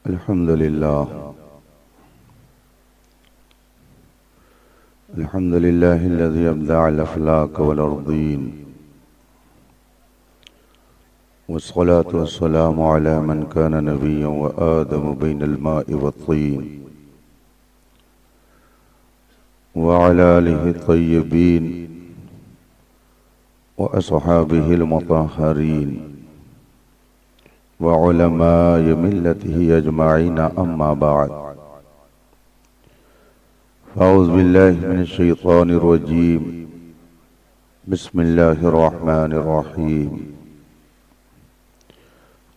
अल्हम्दुलिल्लाह अल्हम्दुलिल्लाहिल्लज़ी अब्दअल अफ़लाक वल अर्दीन वस्सलातु वस्सलामु अला मन कान नबिय्यन व आदम बैनल माइ वत्तीन व अला आलिहि तय्यबीन व अस्हाबिहिल मुतहहरीन व उलमाए मिल्लतिहि अजमाईन अम्मा बाद फ़अऊज़ु बिल्लाहि मिनश शैतानिर रजीम बिस्मिल्लाहिर रहमानिर रहीम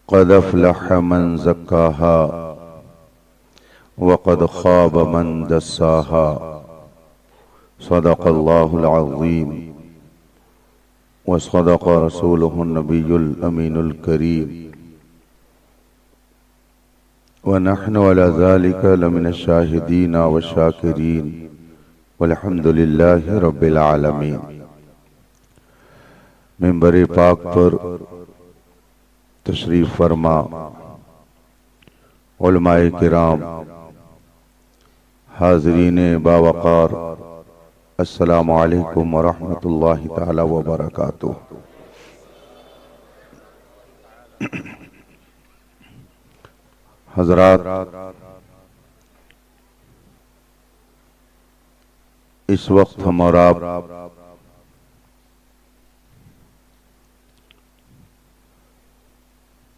क़द अफ़लह मन ज़क्काहा व क़द ख़ाब मन दस्साहा सदक़ल्लाहुल अज़ीम व सदक़ रसूलुहुन नबियुल अमीनुल करीम व नहनु अला ज़ालिका लमिनश शाहिदीन व शाकिरीन वल्हम्दुलिल्लाहि रब्बिल आलमीन। मिंबर पाक पर तशरीफ फरमा उलमाए किराम, हाज़रीन बावक़ार, अस्सलामु अलैकुम व रहमतुल्लाहि तआला व बरकातुहू। हज़रात, इस वक्त हम और आप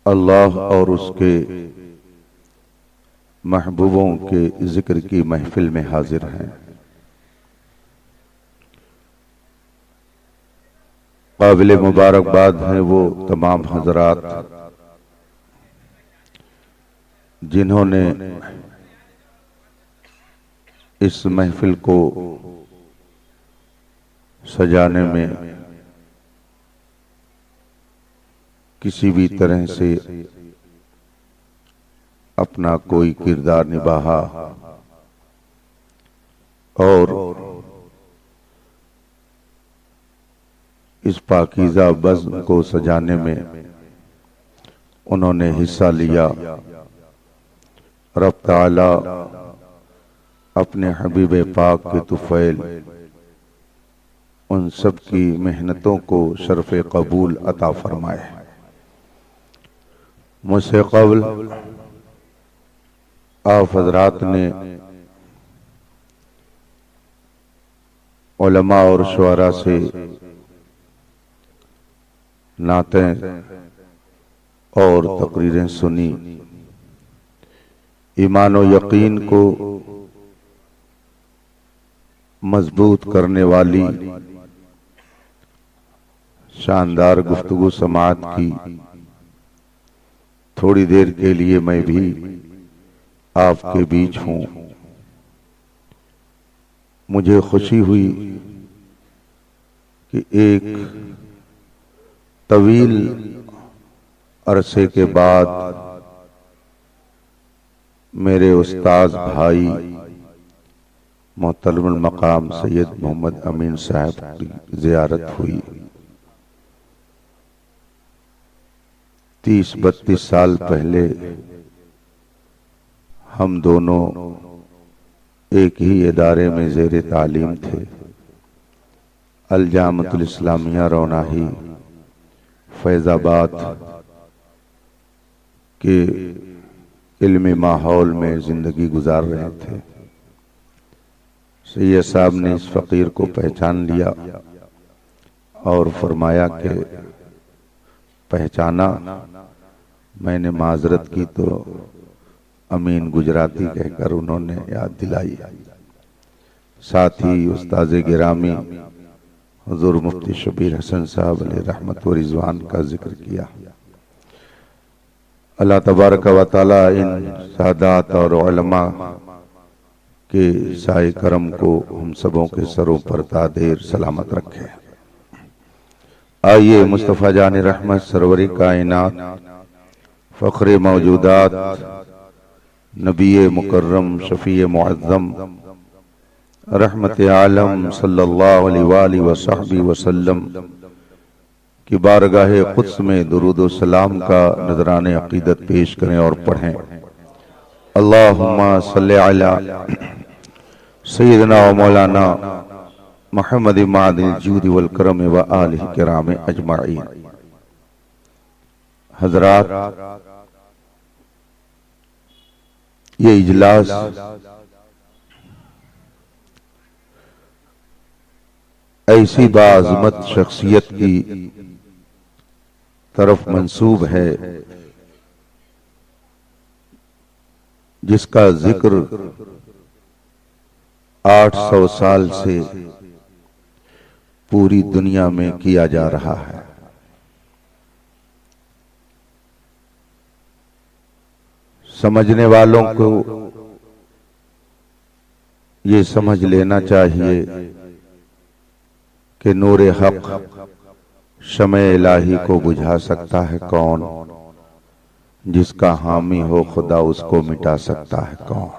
अल्लाह और उसके महबूबों के जिक्र की महफिल में हाजिर हैं। काबिल मुबारकबाद हैं वो तमाम हज़रात जिन्होंने इस महफिल को सजाने में किसी भी तरह से अपना कोई किरदार निभाया और इस पाकीज़ा बज़्म को सजाने में उन्होंने हिस्सा लिया। रब ताला अपने हबीब पाक के तुफ़ैल उन सब की मेहनतों को शर्फ़ कबूल अता फरमाए। मुझसे क़ब्ल आप हज़रात ने उलमा और शुअरा से नातें और तकरीरें सुनी। ईमान और यकीन को मजबूत करने वाली शानदार गुफ्तगू समाअत की। थोड़ी देर के लिए मैं भी आपके बीच हूँ। मुझे खुशी हुई कि एक तवील अरसे के बाद मेरे उस्ताद भाई मोहतरमुल मकाम सैयद मोहम्मद अमीन साहब की ज़ियारत हुई। 30-32 साल पहले हम दोनों एक ही इदारे में ज़ेरे तालीम थे। अल जामतुल इस्लामिया रौनाही फैज़ाबाद के इल्मी माहौल में ज़िंदगी गुजार रहे थे। सैयद साहब ने इस फ़कीर को पहचान लिया और फरमाया कि पहचाना। मैंने माजरत की तो अमीन गुजराती कहकर उन्होंने याद दिलाई। साथ ही उस्ताद गिरामी हुज़ूर मुफ्ती शबीर हसन साहब अलैहि रहमत व रिज़वान का जिक्र किया। अल्लाह तबारक व तआला इन सादात और उलमा के साए करम को हम सबों के सरों पर तादेर सलामत रखे। आइए मुस्तफ़ा जान रहमत सरवरी कायनात फ़ख्र मौजूदात नबी मुकर्रम शफ़ी मुअज़्ज़म रहमत आलम सल्लल्लाहु अलैहि वसहबी वसल्लम कि बारगाह क़ुद्स में दुरूद व सलाम का नजराने अक़ीदत पेश करें और पढ़ें। अल्लाहुम्मा सल्ली अला सय्यिदना व मौलाना मुहम्मद मादिल जूद वल करम व आलिहि किराम अजमाइन। हजरात, ये इजलास ऐसी बाज़मत शख्सियत की तरफ मंसूब है जिसका जिक्र 800 साल से पूरी दुनिया में किया जा रहा है। समझने वालों को ये समझ लेना चाहिए कि नूरे हक शमे इलाही को बुझा सकता है कौन, जिसका हामी हो खुदा उसको मिटा सकता है कौन।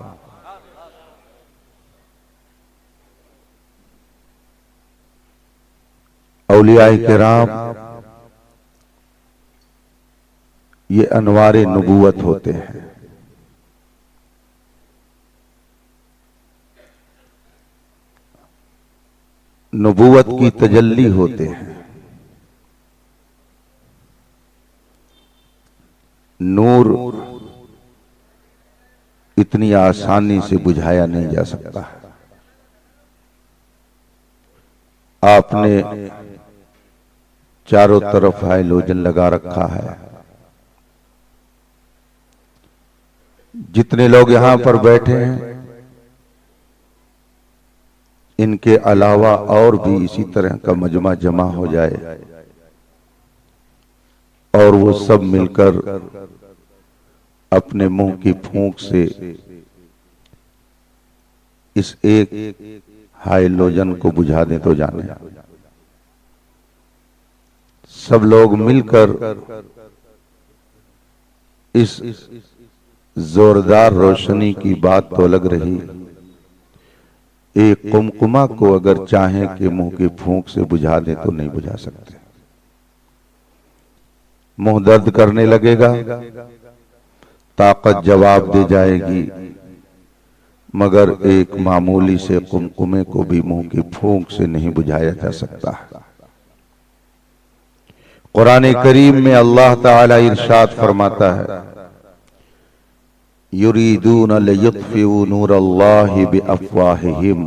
औलियाए किराम ये अनवारे नबूवत होते हैं। नबूवत की तजल्ली होते हैं। नूर इतनी आसानी से बुझाया नहीं जा सकता। आपने चारों तरफ हाइलोजन लगा रखा है। जितने लोग यहां पर बैठे हैं, इनके अलावा और भी इसी तरह का मजमा जमा हो जाए और वो सब मिलकर अपने मुंह की फूंक से इस एक हाइलोजन को बुझा दें तो जाने। सब लोग मिलकर इस जोरदार रोशनी की बात तो अलग रही, एक कुमकुमा को अगर चाहें कि मुंह की फूंक से बुझा दें तो नहीं बुझा सकते। मुंह दर्द करने लगेगा, ताकत जवाब दे जाएगी, मगर एक मामूली से कुमकुमे को भी मुंह की फूंक से नहीं बुझाया जा सकता। कुरान करीम में अल्लाह ताला इरशाद फरमाता है, युरीदून लियुत्फिऊ नूरल्लाहि बिअफ़वाहिहिम।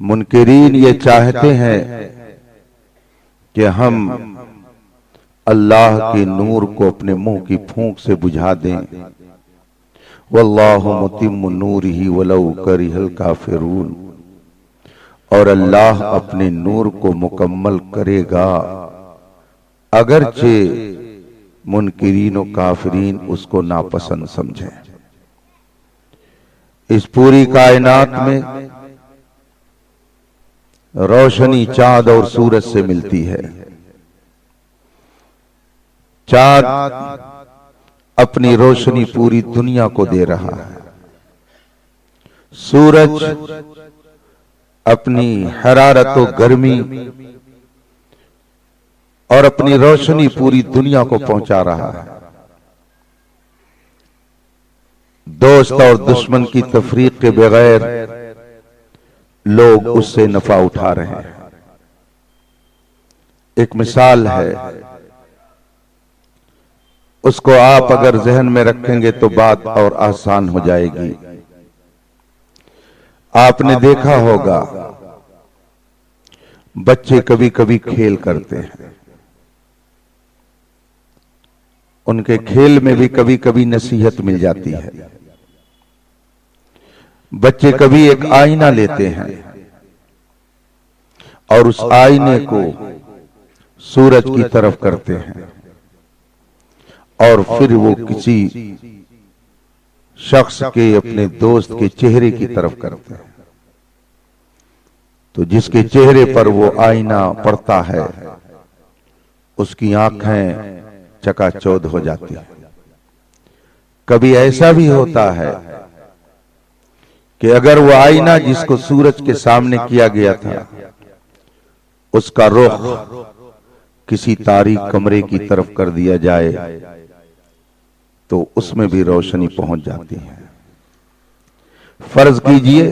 मुनकिरीन ये चाहते हैं कि हम अल्लाह के नूर को अपने मुंह की फूंक से बुझा दें। वल्लाहु मुतिम्मु नूरिही वलौ करिहल काफिरून। और अल्लाह अपने नूर को मुकम्मल करेगा अगरचे मुनकिरीन और काफिरीन उसको नापसंद समझें। इस पूरी कायनात में रोशनी चांद और सूरज से मिलती है। चांद अपनी रोशनी पूरी दुनिया को दे रहा है। सूरज अपनी हरारत और गर्मी और अपनी रोशनी पूरी दुनिया को पहुंचा रहा है। दोस्त और दुश्मन की तफरीक के बगैर लोग उससे नफा उठा रहे हैं। एक मिसाल है, उसको आप अगर जहन में रखेंगे तो बात और आसान हो जाएगी। आपने देखा होगा बच्चे कभी कभी खेल करते हैं, उनके खेल में भी कभी कभी नसीहत मिल जाती है। बच्चे कभी एक आईना लेते हैं और उस आईने को सूरज की तरफ करते हैं और फिर वो किसी शख्स के, अपने दोस्त के चेहरे की तरफ करते हैं। तो जिसके चेहरे पर वो आईना पड़ता है उसकी आंखें चकाचौंध हो जाती है। कभी ऐसा भी होता है कि अगर वो आईना जिसको सूरज के सामने किया गया था उसका रुख किसी तारीक कमरे की तरफ कर दिया जाए तो उसमें भी रोशनी पहुंच जाती है। फर्ज कीजिए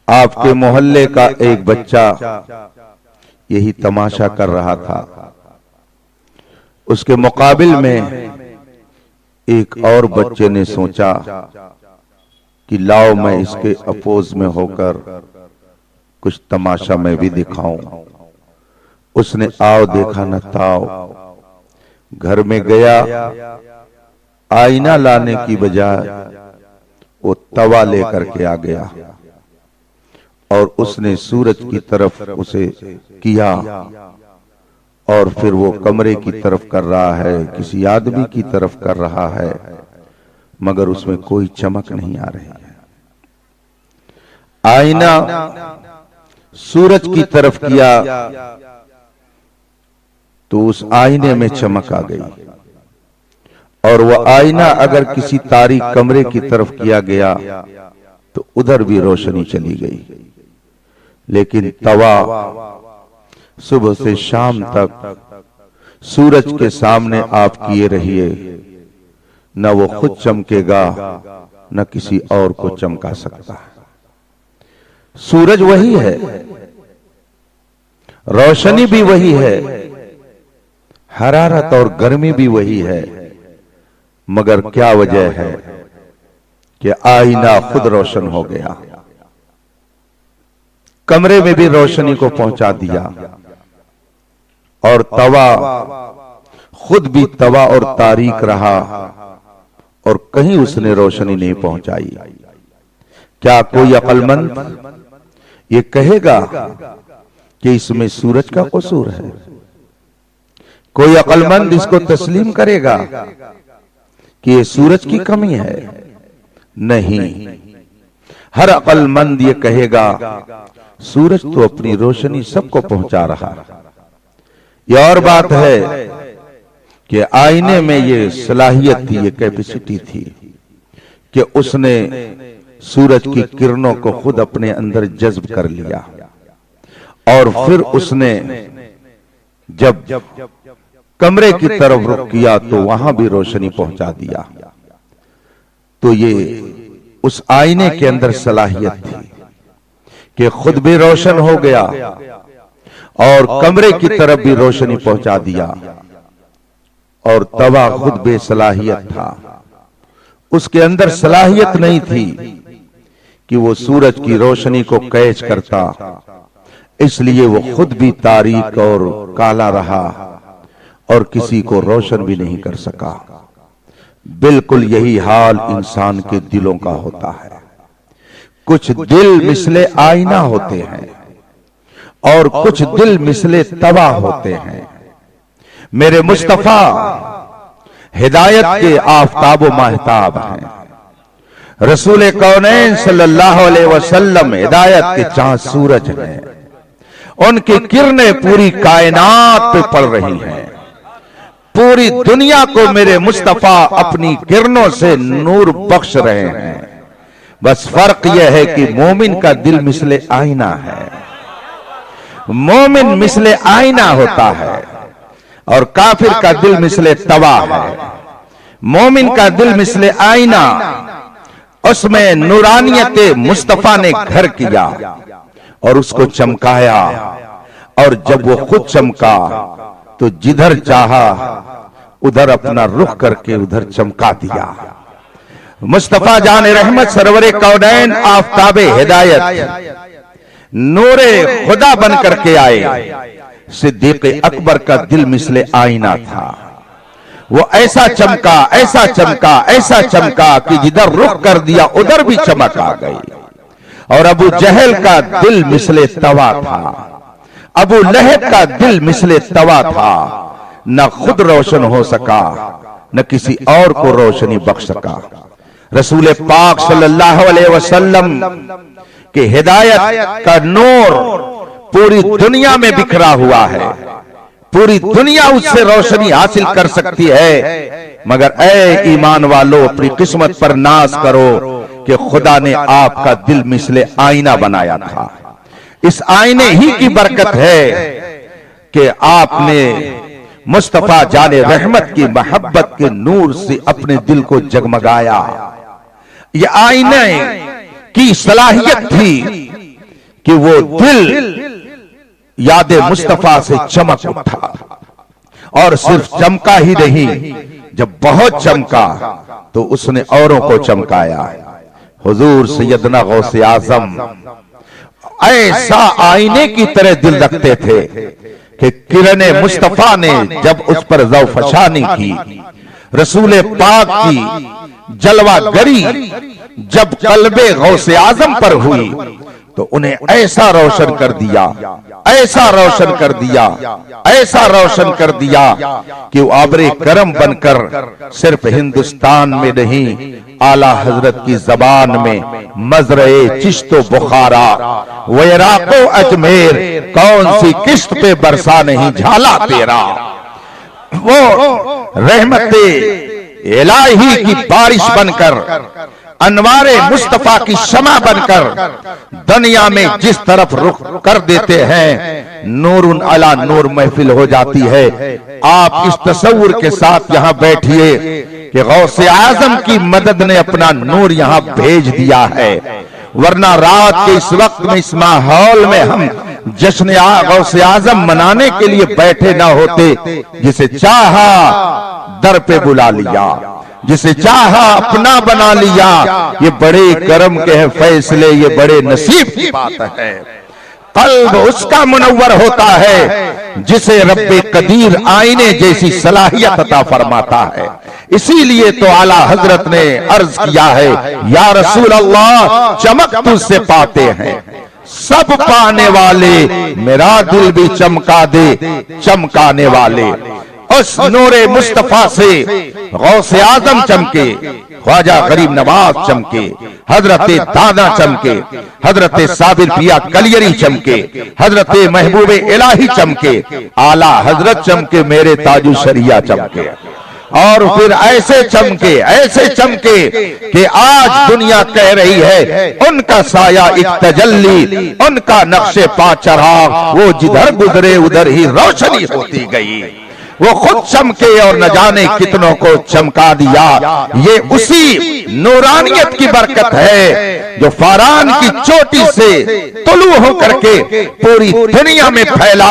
आपके मोहल्ले का एक बच्चा यही तमाशा कर रहा था, उसके मुकाबिल में एक और बच्चे ने सोचा कि लाओ मैं इसके अपोज में होकर कुछ तमाशा मैं भी दिखाऊं। उसने आओ देखा न ताओ, घर में गया, आईना लाने की बजाय वो तवा लेकर के आ गया और उसने सूरज की तरफ उसे किया और फिर वो कमरे की तरफ कर रहा है, किसी आदमी की तरफ कर रहा है, मगर उसमें कोई चमक नहीं आ रही है। आईना सूरज की तरफ किया तो उस आईने में चमक आ गई, और वह आईना अगर किसी तारीक कमरे की तरफ किया गया तो उधर भी रोशनी चली गई। लेकिन तवा सुबह से शाम तक सूरज के सामने आप किए रहिए, न वो खुद चमकेगा न किसी और को चमका सकता है। सूरज वही है, रोशनी भी वही है, हरारत और गर्मी भी वही है, मगर क्या वजह है कि आईना खुद रोशन हो गया, कमरे में भी रोशनी को पहुंचा दिया, और तवा खुद भी तवा और तारीक रहा और कहीं उसने रोशनी नहीं पहुंचाई। क्या कोई अक्लमंद ये कहेगा कि इसमें सूरज का कसूर है? कोई अक्लमंद इसको तस्लीम करेगा कि ये सूरज की कमी है? नहीं, हर अक्लमंद ये कहेगा सूरज तो अपनी रोशनी सबको पहुंचा रहा है। यह और बात है कि आईने में ये सलाहियत थी, ये कैपेसिटी थी कि उसने सूरज की किरणों को खुद अपने अंदर जज्ब कर लिया, और फिर उसने जब कमरे की तरफ रुख किया तो वहां भी रोशनी पहुंचा दिया। तो ये उस आईने के अंदर सलाहियत थी कि खुद भी रोशन हो गया और कमरे की तरफ भी रोशनी पहुंचा दिया, और तवा खुद बेसलाहियत था, उसके अंदर सलाहियत नहीं थी कि वो सूरज की रोशनी को कैच करता, इसलिए वो खुद भी तारीक और काला रहा और किसी को रोशन भी नहीं कर सका। बिल्कुल यही हाल इंसान के दिलों का होता है। कुछ दिल मिसले आईना होते हैं और कुछ दिल मिसले तवा होते हैं। मेरे मुस्तफा हिदायत के आफताब व महताब हैं। रसूल कौनैन सल्लल्लाहु अलैहि वसल्लम हिदायत के चांद सूरज हैं। उनकी किरणें पूरी कायनात पे पड़ रही हैं। पूरी दुनिया को मेरे मुस्तफा अपनी किरणों से नूर बख्श रहे हैं। बस फर्क यह है कि मोमिन का दिल मिसले आईना है। मोमिन मिसले आईना होता है और काफिर का दिल मिसले तवा है। मोमिन का दिल मिसले आईना, उसमें नूरानियत मुस्तफा ने घर किया और उसको चमकाया, और जब वो खुद चमका तो जिधर चाहा उधर अपना रुख करके उधर चमका दिया। मुस्तफा जान रहमत सरवरे कौनैन आफताबे हिदायत नूरे खुदा बन करके आए। सिद्दीक अकबर का दिल मिसले आईना था। वो ऐसा चमका, ऐसा चमका, ऐसा चमका कि जिधर रुख कर दिया उधर भी चमक आ गई। और अबू जहल का दिल मिसले तवा था। अबू लहब का दिल मिसले तवा था। न खुद रोशन हो सका न किसी और को रोशनी बख्श सका। रसूल पाक सल्लल्लाहु अलैहि वसल्लम के हिदायत का नूर पूरी दुनिया में बिखरा हुआ है। पूरी दुनिया उससे रोशनी हासिल कर सकती है, मगर ए ईमान वालों, अपनी किस्मत पर नाज करो कि खुदा ने आपका दिल मिसले आईना बनाया था। इस आईने ही की बरकत है कि आपने मुस्तफा जाने रहमत की मोहब्बत के नूर से अपने दिल को जगमगाया। ये आईने की सलाहियत थी कि वो दिल याद मुस्तफा से चमक उठा, और सिर्फ चमका ही नहीं, जब बहुत चमका तो उसने औरों को चमकाया। हुजूर सैयदना गौसे आजम ऐसा आईने की तरह दिल रखते थे कि किरने मुस्तफा ने जब उस पर ज़ौफ़शानी की, रसूल पाक की जलवागरी जब कल्बे गौसे आजम पर हुई, तो उन्हें ऐसा रोशन कर दिया, ऐसा रोशन कर दिया, ऐसा रोशन कर दिया कि वो आबरे करम बनकर सिर्फ हिंदुस्तान में नहीं, आला हजरत की जबान में मजरे चिश्तो बुखारा व इराक़ो अजमेर, कौन सी किश्त पे बरसा नहीं झाला तेरा। वो रहमते इलाही की बारिश बनकर, अनवारे मुस्तफा की शमा बनकर दुनिया में जिस तरफ रुख कर देते हैं, नूरुन अला नूर महफिल हो जाती है। आप इस तसव्वुर के साथ यहां बैठिए कि गौसे आजम की मदद ने अपना नूर यहां भेज दिया है, वरना रात के इस वक्त में, इस माहौल में हम जश्न गौसे आजम मनाने के लिए बैठे ना होते। जिसे चाहा दर पे बुला लिया, जिसे चाहा अपना बना लिया। ये बड़े करम के हैं फैसले, ये बड़े नसीब की बात है। कल्ब उसका मुनव्वर होता है जिसे रब्बे कदीर आईने जैसी सलाहियत अता फरमाता है। इसीलिए तो आला हजरत ने अर्ज किया है, या रसूल अल्लाह चमक तुझसे पाते हैं सब पाने वाले, मेरा दिल भी चमका दे चमकाने वाले। उस नूरे मुस्तफा से गौसे आजम चमके, ख्वाजा गरीब नवाज चमके, हजरते दादा चमके, हजरते साबिर पिया कलियरी चमके, हजरते महबूबे इलाही चमके, आला हजरत चमके, मेरे ताजु शरिया चमके। और फिर ऐसे चमके कि आज दुनिया कह रही है उनका साया एक तजल्ली, उनका नक्शे पा चराग, वो जिधर गुजरे उधर ही रोशनी होती गई। वो खुद चमके और न जाने कितनों को चमका दिया। ये उसी नूरानियत की बरकत है जो फारान की चोटी से तुलू होकर के पूरी दुनिया में फैला।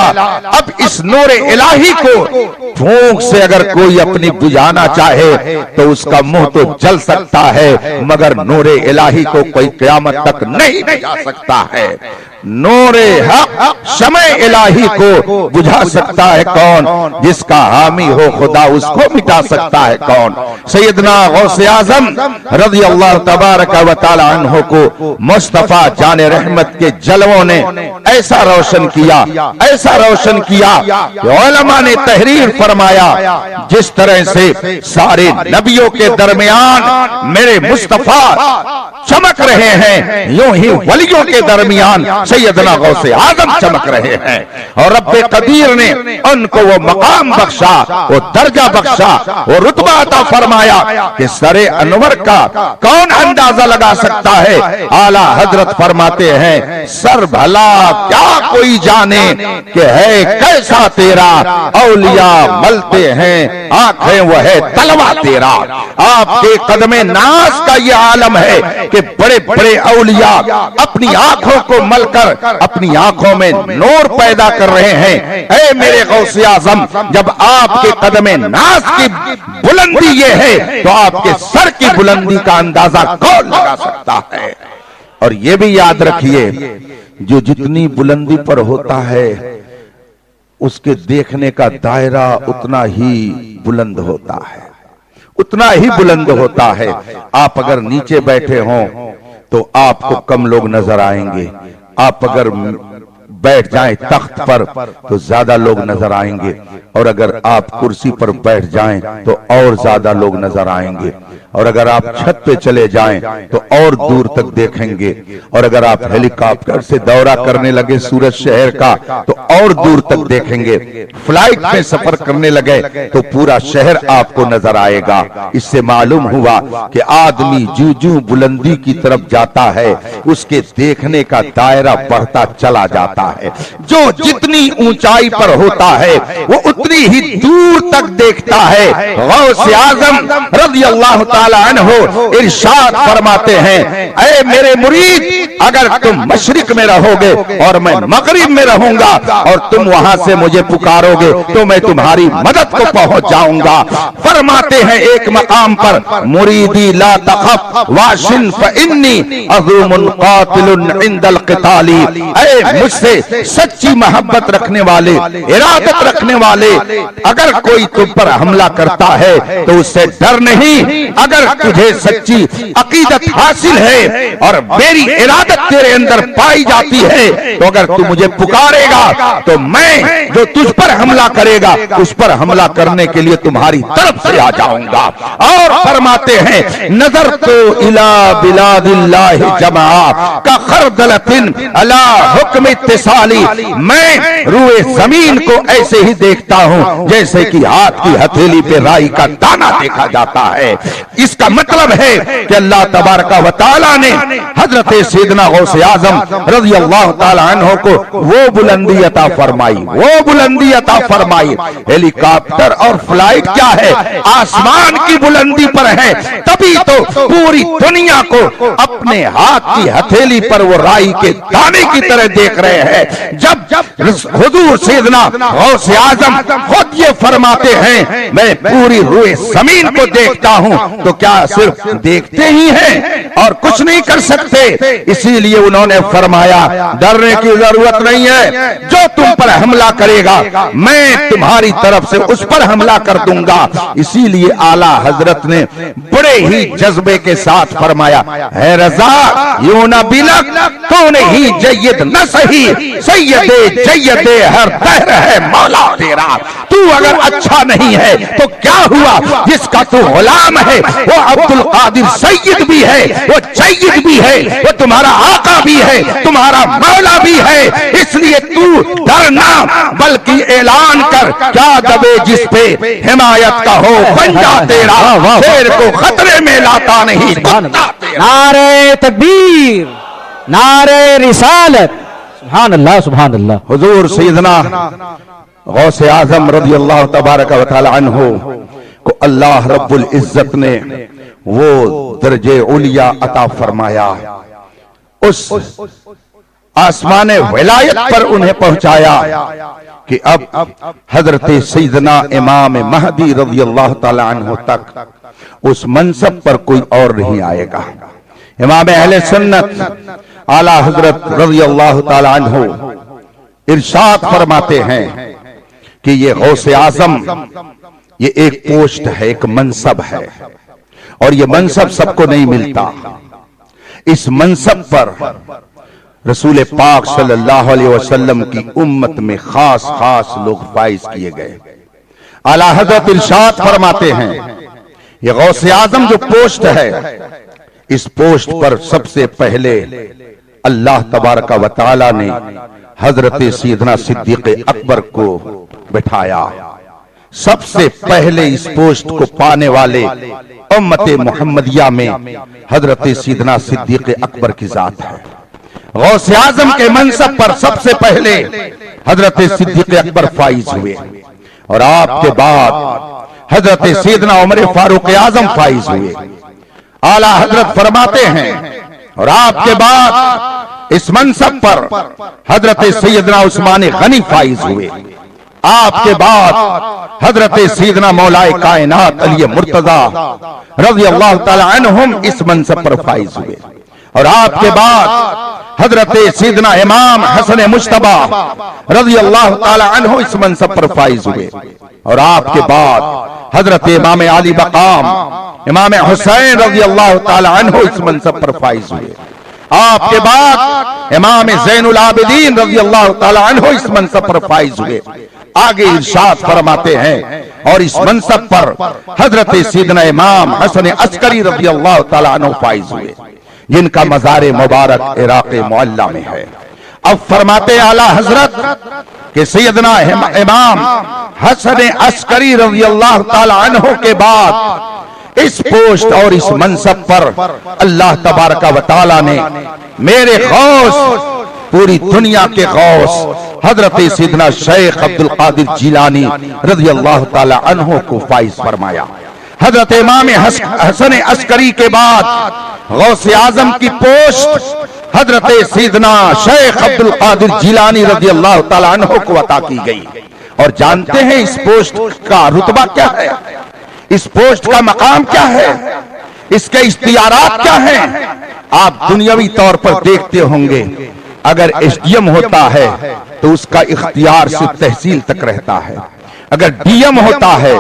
अब इस नूरे इलाही को फूंक से अगर कोई अपनी बुझाना चाहे तो उसका मुंह तो जल सकता है, मगर नूरे इलाही को कोई क़यामत तक नहीं बुझा सकता है। नूरे हक शमे इलाही को बुझा सकता है कौन? जिसका हामी हो खुदा उसको मिटा सकता है कौन? सैयदना गौसे आजम रज़ी अल्लाह तबारक व तआला अन्हु को मुस्तफा जाने रहमत के जलवों ने ऐसा रोशन किया, ऐसा रोशन किया कि उलमा ने तहरीर फरमाया, जिस तरह से सारे नबियों के दरमियान मेरे मुस्तफा चमक रहे हैं, यूं ही वलियों के दरमियान सैयदना गौसे आजम चमक रहे हैं। और रब्बे कदीर ने उनको वो मकाम बख्शा, वो दर्जा बख्शा, वो रुतबा अता फरमाया कि सरे अनवर का कौन अंदाजा लगा सकता है। आला हजरत फरमाते हैं, सर भला क्या कोई जाने कि है कैसा तेरा, औलिया मलते हैं आंखें वह है तलवा तेरा। आपके कदमे नाज का ये आलम है कि बड़े बड़े औलिया अपनी आंखों को मलकर अपनी आंखों में नूर पैदा कर रहे हैं। ऐ मेरे गौसे आजम, जब आपके कदमे नाज की बुलंदी ये है तो आपके सर की बुलंदी का अंदाजा कौन लगा सकता है? और ये भी याद रखिए, जो जितनी बुलंदी पर होता है उसके देखने का दायरा उतना ही बुलंद होता है, उतना ही बुलंद होता है। आप अगर नीचे बैठे हों तो आपको कम लोग नजर आएंगे, आप अगर बैठ जाएं तख्त पर तो ज्यादा लोग नजर आएंगे, और अगर आप कुर्सी पर बैठ जाएं तो और ज्यादा लोग नजर आएंगे, और अगर आप छत पे चले जाएं तो और दूर तक देखेंगे, और अगर आप हेलीकॉप्टर से दौरा करने लगे सूरत शहर का तो और दूर तक देखेंगे, फ्लाइट में सफर करने लगे तो पूरा शहर आपको नजर आएगा। इससे मालूम हुआ कि आदमी जू जू बुलंदी की तरफ जाता है उसके देखने का दायरा बढ़ता चला जाता है। जो जितनी ऊंचाई पर होता है वो उतनी ही दूर तक देखता है। गौसे आजम रज़ियल्लाहु ताला अन्हु इरशाद फरमाते हैं, ऐ मेरे मुरीद, अगर तुम मशरिक में रहोगे और मैं मगरिब में रहूंगा और तुम वहां से मुझे पुकारोगे तो मैं तुम्हारी मदद को पहुंच जाऊंगा। फरमाते हैं एक मकाम पर, मुरीदी ला तखफ वाशिन फइन्नी अज़ूमुन कातिलुन इंदल क़िताली, ऐ मुझसे सच्ची मोहब्बत रखने वाले, इरादत रखने वाले, अगर कोई तुम पर हमला करता है तो उससे डर नहीं। अगर तुझे सच्ची अकीदत हासिल है और मेरी इरादत तेरे अंदर पाई जाती है तो अगर तू मुझे पुकारेगा तो मैं जो तुझ पर हमला करेगा उस पर हमला करने के लिए तुम्हारी तरफ से आ जाऊंगा। और फरमाते हैं, नजर तो इला बिलादिल्लाहि जमा का खरदलतिन अला हुक्म इत्तिसाली, मैं रूए जमीन को ऐसे ही देखता हूं जैसे कि हाथ की हथेली पे राई का दाना देखा जाता है। इसका मतलब है कि अल्लाह तबारक व तआला ने हजरत सैयदना गौसे आजम रज़ियल्लाहु ताला अन्हु को वो बुलंदी अता फरमाई, वो बुलंदी अता फरमाई। हेलीकॉप्टर और फ्लाइट क्या है, आसमान की बुलंदी पर है, तभी तो पूरी दुनिया को अपने हाथ की हथेली पर वो राई के दाने की तरह देख रहे हैं। जब हुजूर सैयदना गौसे आजम खुद ये फरमाते हैं, मैं पूरी रूए जमीन को देखता हूं, तो क्या सिर्फ देखते ही हैं और कुछ नहीं कर सकते? इसीलिए उन्होंने फरमाया, डरने की जरूरत नहीं है, जो तुम पर हमला करेगा मैं तुम्हारी तरफ से उस पर हमला कर दूंगा। इसीलिए आला हजरत ने बड़े ही जज्बे के साथ फरमाया, है रजा यूं न बिलक, तूने ही जय्यद न सही, सैयदे जय्यदे हर दहर है मौला तेरा। तू अगर अच्छा नहीं है तो क्या हुआ, जिसका तू गुलाम है वो अब्दुल कादिर सैयद भी है, वो सैयद भी है, वो तुम्हारा आका भी है, तुम्हारा मौला भी है। इसलिए तू डरना बल्कि ऐलान कर, क्या दबे जिस पे हिमायत का हो बंजा तेरा, शेर को खतरे में लाता नहीं कुत्ता तेरा। नारे तकबीर, नारे रिसालत, सुभान अल्लाह सुभान अल्लाह। हुजूर सैयदना गौसे आजम रज़ियल्लाहु तबारक व तआला अन्हु को अल्लाह रब्बुल इज्जत ने वो दर्जे उलिया अता फरमाया, उस आसमाने विलायत पर उन्हें पहुंचाया कि अब हजरत सैयदना इमाम महदी रज़ियल्लाहु ताला अन्हु तक उस मनसब पर कोई और नहीं आएगा। इमाम अहले सुन्नत आला हजरत रज़ियल्लाहु ताला अन्हु इरशाद फरमाते हैं कि ये गौसे आजम ये एक पोस्ट है, एक मनसब है, और ये मनसब सबको नहीं मिलता। इस मनसब पर रसूल पाक सल्लल्लाहु अलैहि वसल्लम की उम्मत में खास खास लोग फाइज किए गए। आला हज़रत इरशाद फरमाते हैं, ये गौसे आजम जो पोस्ट है, इस पोस्ट पर सबसे पहले अल्लाह तबारक व तआला ने हजरत सैयदना सिद्दीक़ अकबर को बिठाया। सबसे पहले इस पोस्ट को पाने वाले उम्मत मुहम्मदिया में हजरत सैयदना सिद्दीक़ अकबर की जात है। गौसे आजम के मनसब पर सबसे पहले हजरत सिद्दीक़ अकबर फाइज हुए और आपके बाद हजरत सैयदना उमर फारूक आजम फाइज हुए। आला हजरत फरमाते हैं, और आपके बाद इस मनसब पर हजरत सैयदना उस्मान गनी फाइज हुए। आपके बाद हजरत सैयदना मौलाए कायनात अली मुर्तजा रज़ियल्लाहु ताला अन्हुम इस मनसब पर फाइज हुए। और आपके बाद हजरत सैयदना इमाम हसन मुश्तबा रज़ियल्लाहु ताला अन्हु इस मनसब पर फाइज हुए। और आपके बाद हजरत इमाम अली मकाम इमाम हुसैन रज़ियल्लाहु ताला अन्हु इस मनसब पर फाइज हुए। आपके बाद इमाम ज़ैनुल आबिदीन रज़ियल्लाहु ताला अन्हु इस मनसब पर फाइज हुए। आगे इरशाद फरमाते हैं, और इस मनसब पर हजरत सैयदना इमाम हसन अस्करी रज़ियल्लाहु ताला अन्हु फाइज हुए, जिनका मज़ार मुबारक इराक़ मुअल्ला में है। अब फरमाते आला हजरत कि सैयदना इमाम हसन अस्करी रज़ियल्लाहु ताला अन्हु के बाद इस पोस्ट और इस मनसब पर अल्लाह तबारक व तआला ने मेरे गौस पूरी दुनिया के गौस हजरत सैयदना शेख अब्दुल कादिर जिलानी रज़ी अल्लाह ताला अन्हु को फाइज फरमाया। हजरत इमाम हसन अस्करी के बाद गौसे आजम की पोस्ट हजरत सैयदना शेख अब्दुल कादिर जिलानी रज़ी अल्लाह ताला अन्हु को अता की गई। और जानते हैं इस पोस्ट का रुतबा क्या है, इस पोस्ट का मकाम क्या है, इसके इख्तियारात क्या हैं? आप दुनियावी तौर पर देखते होंगे, अगर एसडीएम होता है तो उसका इख्तियार सिर्फ तहसील तक रहता है, अगर डीएम होता है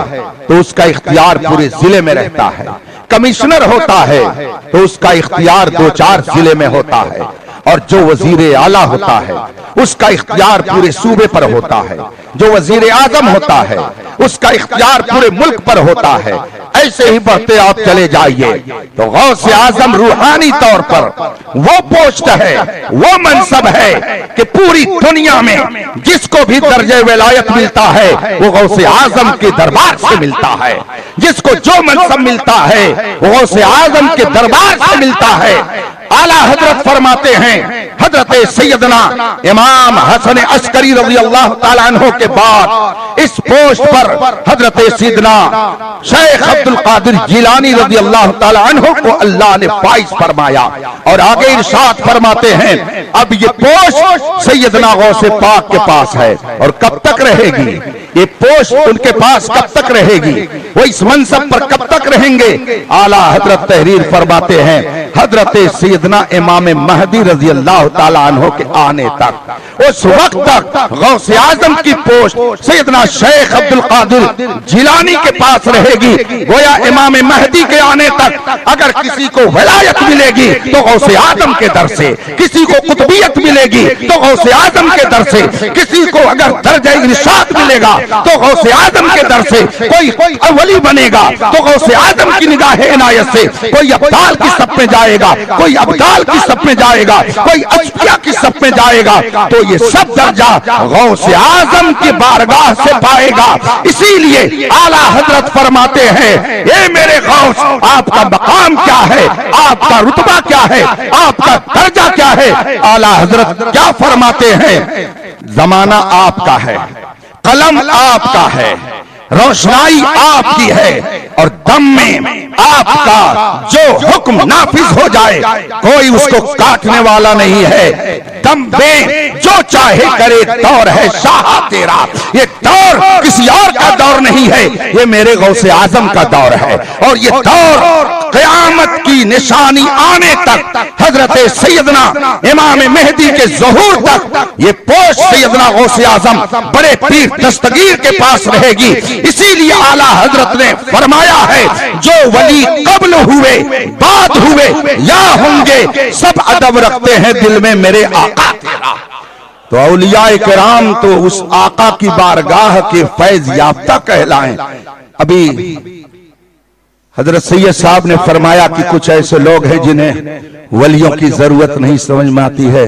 तो उसका इख्तियार पूरे जिले में रहता है, कमिश्नर होता है तो उसका इख्तियार 2-4 जिले में होता है, और जो वजीर आला होता है उसका इख्तियार पूरे सूबे पर होता है, जो वजीर आजम होता है उसका इख्तियार पूरे मुल्क पर होता है। ऐसे ही बढ़ते आप चले जाइए तो गौसे आजम रूहानी तौर पर वो पोस्ट है, वो मनसब है कि पूरी दुनिया में जिसको भी दर्जे विलायत मिलता है वो गौसे आजम के दरबार से मिलता है। जिसको जो मनसब मिलता है वो गौसे आजम के दरबार से मिलता है। आला हजरत फरमाते हैं, हजरत सैयदना इमाम हसन अस्करी रज़ी अल्लाह ताला अन्हु के बाद इस पोस्ट पर हजरत सैयदना शेख अब्दुल कादिर जिलानी रज़ी अल्लाह ताला अन्हु को अल्लाह ने फाइज फरमाया। और आगे इरशाद फरमाते हैं, अब ये पोस्ट सैयदना गौसे पाक के पास है और कब तक रहेगी? ये पोस्ट उनके पास कब तक रहेगी? वो इस मनसब पर कब तक रहेंगे? आला हजरत तहरीर फरमाते हैं, हजरत सैयदना इमाम महदी रज़ी अल्लाह ताला अन्हु के आने तक, उस वक्त तक गौसे आजम की पोस्ट सैयदना शेख अब्दुल कादिर जिलानी के पास रहेगी। गोया इमाम महदी के आने तक अगर किसी को विलायत मिलेगी तो गौसे आजम के दर से, किसी को कुतुबियत मिलेगी तो गौसे आजम के दर से, किसी को अगर दर्जा इरशाद मिलेगा तो गौसे आजम के दर से, कोई अवली बनेगा तो गौसे आजम की निगाह इनायत से, कोई अब्दाल की सब में जाएगा, कोई अब्दाल की सब में जाएगा, कोई अशफिया की सब में जाएगा, तो ये सब दर्जा गौसे आजम की बारगाह से पाएगा। इसीलिए आला हजरत फरमाते हैं, ये मेरे गौस, आपका मकाम क्या है, आपका रुतबा क्या है, आपका दर्जा क्या है? आला हजरत क्या फरमाते हैं, जमाना आपका है, कलम आपका है, रोशनाई आपकी है, और दम में आपका जो हुक्म नाफिज हो जाए कोई उसको काटने वाला नहीं है। दम में जो चाहे करे, दौर है शाह तेरा, ये दौर किसी और का दौर नहीं है, ये मेरे गौसे आजम का दौर है। और ये दौर क़यामत की निशानी आने तक, हजरत सैयदना इमाम मेहदी के ज़ुहूर तक ये पोस्ट सैयदना गौसे आजम बड़े पीर दस्तगीर के पास रहेगी। इसीलिए आला हजरत ने फरमाया है, जो वली कब्ल हुए बाद हुए या होंगे, सब अदब रखते हैं दिल में मेरे आका तेरा। तो औलियाए किराम तो उस आका की बारगाह के फैज याफ्ता कहलाएं। अभी हजरत सैयद साहब ने फरमाया कि कुछ ऐसे लोग हैं जिन्हें वलियों की जरूरत नहीं समझ में आती है।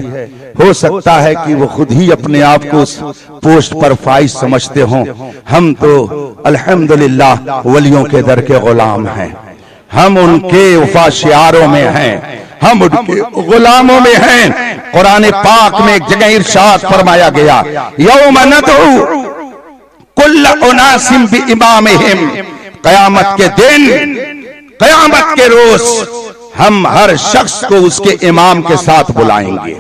हो सकता है कि वो खुद ही अपने आप को उस पोस्ट पर फाइज समझते हों। हम तो अल्हम्दुलिल्लाह वलियों के दर के गुलाम हैं, हम उनके वफा शियारों में हैं, हम उनके गुलामों में हैं। कुरान पाक में एक जगह इरशाद फरमाया गया, यौम नदउ कुल्ल उनासिम बिइमामिहिम, क़यामत के दिन, क़यामत के रोज हम हर शख्स को उसके इमाम के साथ बुलाएंगे।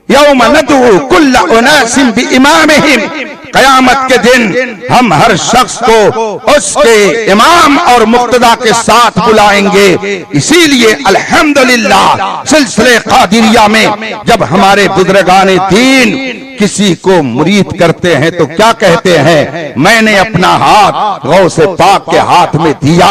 यौम नदउ कुल्ल उनासिम बिइमामिहिम, क़यामत के दिन हम हर शख्स को उसके इमाम और मुक्तदा के साथ बुलाएंगे। इसीलिए अल्हम्दुलिल्लाह सिलसिले कादिरिया में जब हमारे बुजुर्गाने दीन किसी को मुरीद करते हैं तो क्या कहते हैं, मैंने अपना हाथ गौसे पाक के हाथ में दिया,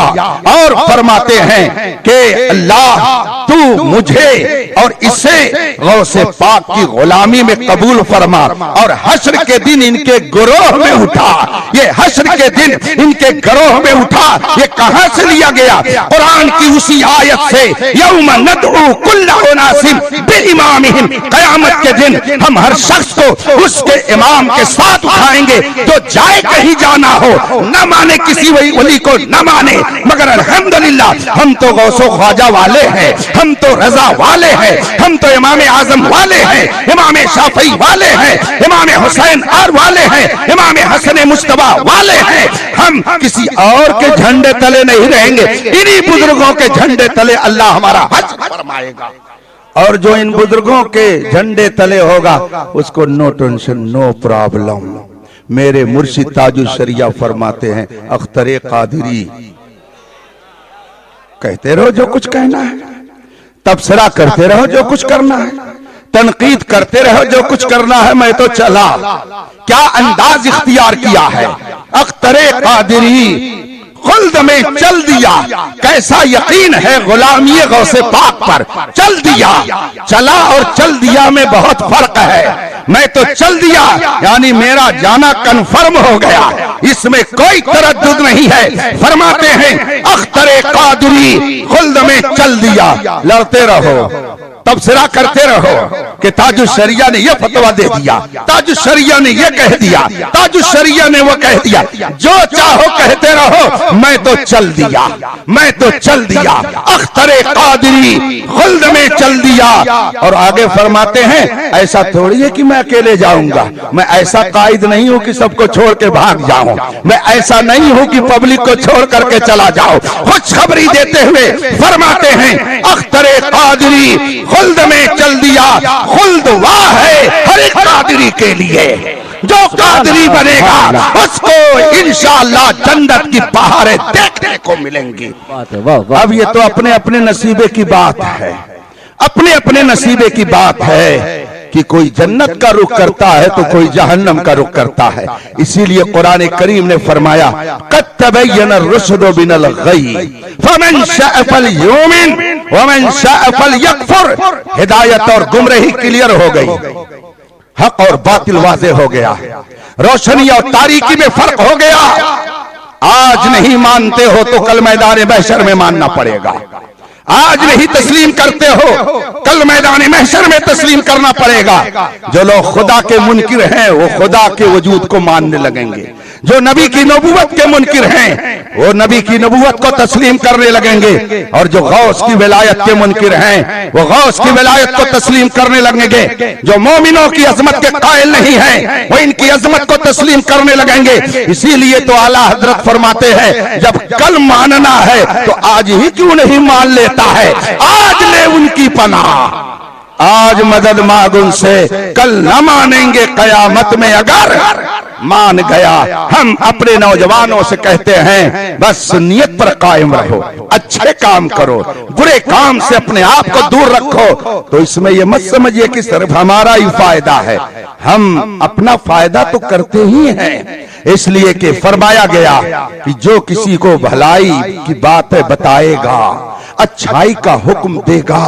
और फरमाते हैं कि अल्लाह तू मुझे और इसे गौसे पाक की गुलामी में कबूल फरमा, और हश्र के दिन इनके ग्रोह में उठा, ये हश्र के दिन इनके ग्रोह में उठा। ये कहां से लिया गया? कुरान की उसी आयत से, यौम नदउ कुल्ल उनासिन बिइमामिहिम, कयामत के दिन हम हर शख्स को उसके इमाम के साथ उठाएंगे। जो जाए कहीं जाना हो, न माने किसी वली को, न माने, मगर अल्हम्दुलिल्लाह हम तो गौसो ख्वाजा वाले हैं, हम तो रजा वाले हैं, हम तो इमाम आजम वाले हैं, इमाम शाफी वाले हैं, इमाम हुसैन आर वाले हैं, इमाम हसन मुस्तफा वाले हैं। हम किसी और के झंडे तले नहीं रहेंगे, इन्हीं बुजुर्गों के झंडे तले अल्लाह हमारा हज फरमाएगा। और जो इन बुजुर्गों के झंडे तले होगा उसको नो टेंशन, नो प्रॉब्लम। मेरे मुर्शिद ताजुल शरिया फरमाते हैं, अख्तरे कादिरी, कहते रहो जो कुछ कहना है, तबसरा करते रहो जो कुछ करना है, तनकीद करते रहो जो कुछ करना है, मैं तो चला। क्या अंदाज इख्तियार किया है, अख्तरे कादिरी खुल्द में चल दिया। कैसा यकीन है गुलामी गौसे पाक पर, चल दिया। चला और चल दिया में बहुत फर्क है। मैं तो चल दिया यानी मेरा जाना कन्फर्म हो गया, इसमें कोई तरद्दुद नहीं है। फरमाते हैं अख्तरे कादिरी खुल्द में चल दिया। लड़ते रहो, तबसरा करते रहो कि ताजुल शरिया ने यह फतवा दे दिया, ताजुल शरिया ने यह कह दिया, ताजुल शरिया ने वो कह दिया। जो चाहो कहते रहो, मैं तो चल दिया, मैं तो चल दिया। अख्तरे कादिरी खुल्द में चल दिया। और आगे फरमाते हैं ऐसा थोड़ी है कि मैं अकेले जाऊंगा, मैं ऐसा कायद नहीं हूं कि सबको छोड़ के भाग जाऊं, मैं ऐसा नहीं हूं कि पब्लिक को छोड़ करके चला जाऊं। खुशखबरी देते हुए फरमाते हैं अख्तरे कादिरी खुल्द में चल दिया। खुल्द वाह है हर एक कादिरी के लिए, जो कादिरी बनेगा उसको इंशाअल्लाह जन्नत की बहारें देखने को मिलेंगी। अब ये तो अपने अपने नसीबे की बात है, अपने अपने नसीबे की बात है कि कोई जन्नत का रुख करता है तो कोई जहन्नम का रुख करता है। इसीलिए कुरान करीम ने फरमाया क़द तबय्यना रुश्दु मिनल गय्य फमन शाअ फलयुमिन वमन शाअ फलयकफुर। हिदायत और गुमराही क्लियर हो गई, हक और बातिल वाज़ेह हो गया, रोशनी और तारीकी में फर्क हो गया। आज नहीं मानते हो तो कल मैदान महशर में मानना पड़ेगा। आज नहीं तस्लीम करते हो, कल मैदान महशर में तस्लीम करना पड़ेगा। जो लोग खुदा के मुनकिर हैं वो खुदा के वजूद को मानने लगेंगे, जो नबी की नबूवत के मुनकिर हैं वो नबी की नबूवत को तस्लीम करने लगेंगे, और जो गौस की विलायत के मुनकिर हैं वो गौस की विलायत को तस्लीम करने लगेंगे। जो मोमिनों की अजमत के कायल नहीं हैं वो इनकी अजमत को तस्लीम करने लगेंगे। इसीलिए तो आला हजरत फरमाते हैं जब कल मानना है तो आज ही क्यों नहीं मान लेता है। आज ले उनकी पनाह, आज मदद मांग उनसे, कल न मानेंगे कयामत में अगर मान गया। हम अपने नौजवानों से कहते हैं बस नियत पर कायम रहो, अच्छे काम करो, बुरे काम से अपने आप को दूर रखो। तो इसमें यह मत समझिए कि सिर्फ हमारा ही फायदा है, हम अपना फायदा तो करते ही हैं। इसलिए कि फरमाया गया कि जो किसी को भलाई की बातें बताएगा, अच्छाई का हुक्म देगा,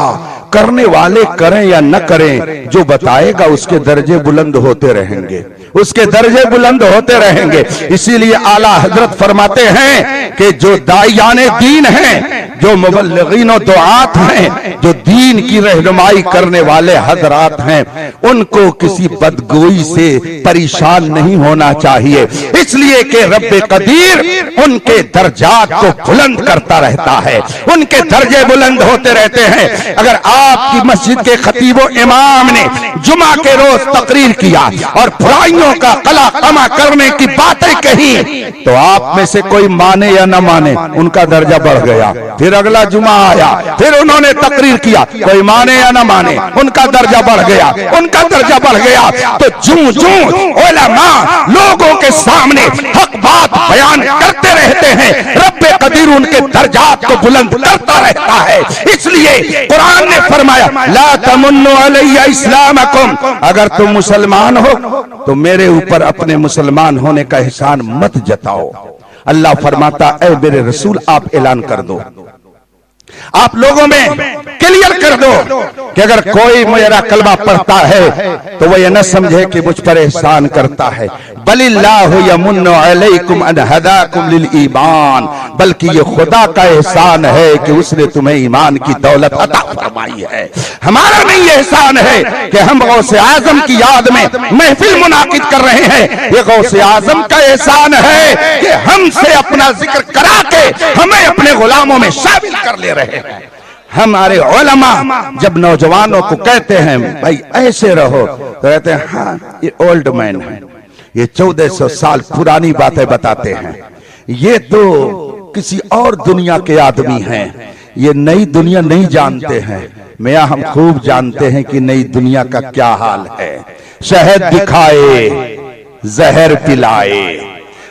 करने वाले करें या न करें, जो बताएगा उसके दर्जे बुलंद होते रहेंगे, उसके दर्जे बुलंद होते रहेंगे। इसीलिए आला हजरत फरमाते हैं कि जो दाइयाने दीन हैं, जो मुबल्लिगीन और दुआत हैं, जो दीन की रहनुमाई करने वाले हजरात हैं, उनको किसी बदगोई से परेशान नहीं होना चाहिए। इसलिए कि रब्बे कदीर उनके दर्जात को बुलंद करता रहता है, उनके दर्जे बुलंद होते रहते हैं। अगर आपकी मस्जिद के खतीबो इमाम ने जुमा के रोज तकरीर किया और बुराइयों का कला कमा करने की बातें कही तो आप में से कोई माने या न माने उनका दर्जा बढ़ गया। फिर अगला जुमा आया, फिर उन्होंने तकरीर किया, कोई माने या न माने उनका दर्जा बढ़ गया, उनका दर्जा बढ़ गया। तो जूं जूं उलमा लोगों के सामने हक बात बयान करते रहते हैं, रब्बे कदीर उनके दर्जात को बुलंद करता रहता है। इसलिए कुरान ने फरमाया ला तमुन्नु अलैया इस्लामकुम, अगर तुम मुसलमान हो तो मेरे ऊपर अपने मुसलमान होने का एहसान मत जताओ। अल्लाह फरमाता ऐ मेरे रसूल आप ऐलान कर दो, आप लोगों में क्लियर कर दो कि अगर कोई मेरा कलमा पढ़ता है तो वह ये न समझे कि मुझ पर एहसान करता है। बलिल्लाहु यमुन्नु अलैकुम अन हदाकुम लिल ईमान, बल्कि ये खुदा का एहसान है कि उसने तुम्हें ईमान की दौलत अता फरमाई है। हमारा नहीं एहसान है कि हम गौसे आजम की याद में महफिल मुनाकिद कर रहे हैं। ये गौसे आजम का एहसान है कि हमसे अपना जिक्र करा के हमें अपने गुलामों में शामिल कर ले रहे हैं। हमारे उलमा जब नौजवानों को कहते हैं भाई ऐसे रहो, तो कहते हैं हाँ ये ओल्ड मैन है, ये 1400 साल पुरानी बातें बताते हैं, ये तो किसी और दुनिया के आदमी हैं, ये नई दुनिया नहीं जानते हैं। मियां हम खूब जानते हैं कि नई दुनिया का क्या हाल है। शहद दिखाए, जहर पिलाए।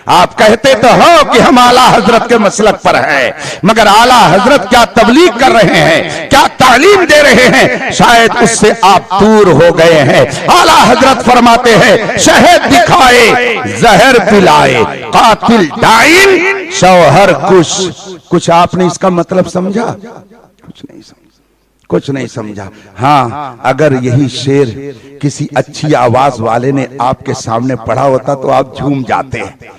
आप कहते तो हो कि हम आला हजरत के मसलक पर हैं, मगर आला हजरत क्या तबलीग कर रहे हैं, क्या तालीम दे रहे हैं, शायद उससे आप दूर हो गए हैं। आला हजरत फरमाते हैं शहद दिखाए, जहर पिलाए, कातिल डाइन, शौहर कुछ आपने इसका मतलब समझा? कुछ नहीं समझा। हाँ, अगर यही शेर किसी अच्छी आवाज वाले ने आपके सामने पढ़ा होता तो आप झूम जाते हैं,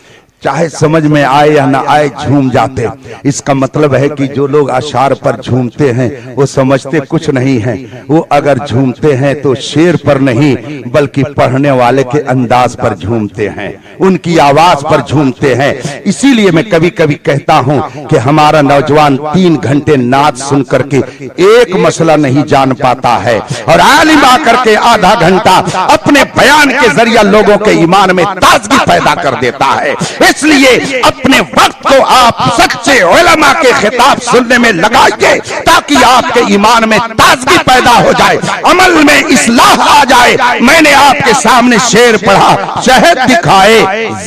चाहे समझ में आए या ना आए झूम जाते। इसका मतलब है कि जो लोग अशार पर झूमते हैं वो समझते कुछ नहीं है। वो अगर झूमते हैं तो शेर पर नहीं बल्कि पढ़ने वाले के अंदाज पर झूमते हैं, उनकी आवाज पर झूमते हैं। इसीलिए मैं कभी कभी कहता हूं कि हमारा नौजवान 3 घंटे नाच सुन करके एक मसला नहीं जान पाता है, और आलिम आकर के आधा घंटा अपने बयान के जरिए लोगों के ईमान में ताजगी पैदा कर देता है। इसलिए अपने वक्त को आप सच्चे उलमा के खिताब सुनने में लगाइए ताकि आपके ईमान में ताजगी पैदा हो जाए, अमल में इस्लाह आ जाए। मैंने आपके सामने शेर पढ़ा, शहद दिखाए,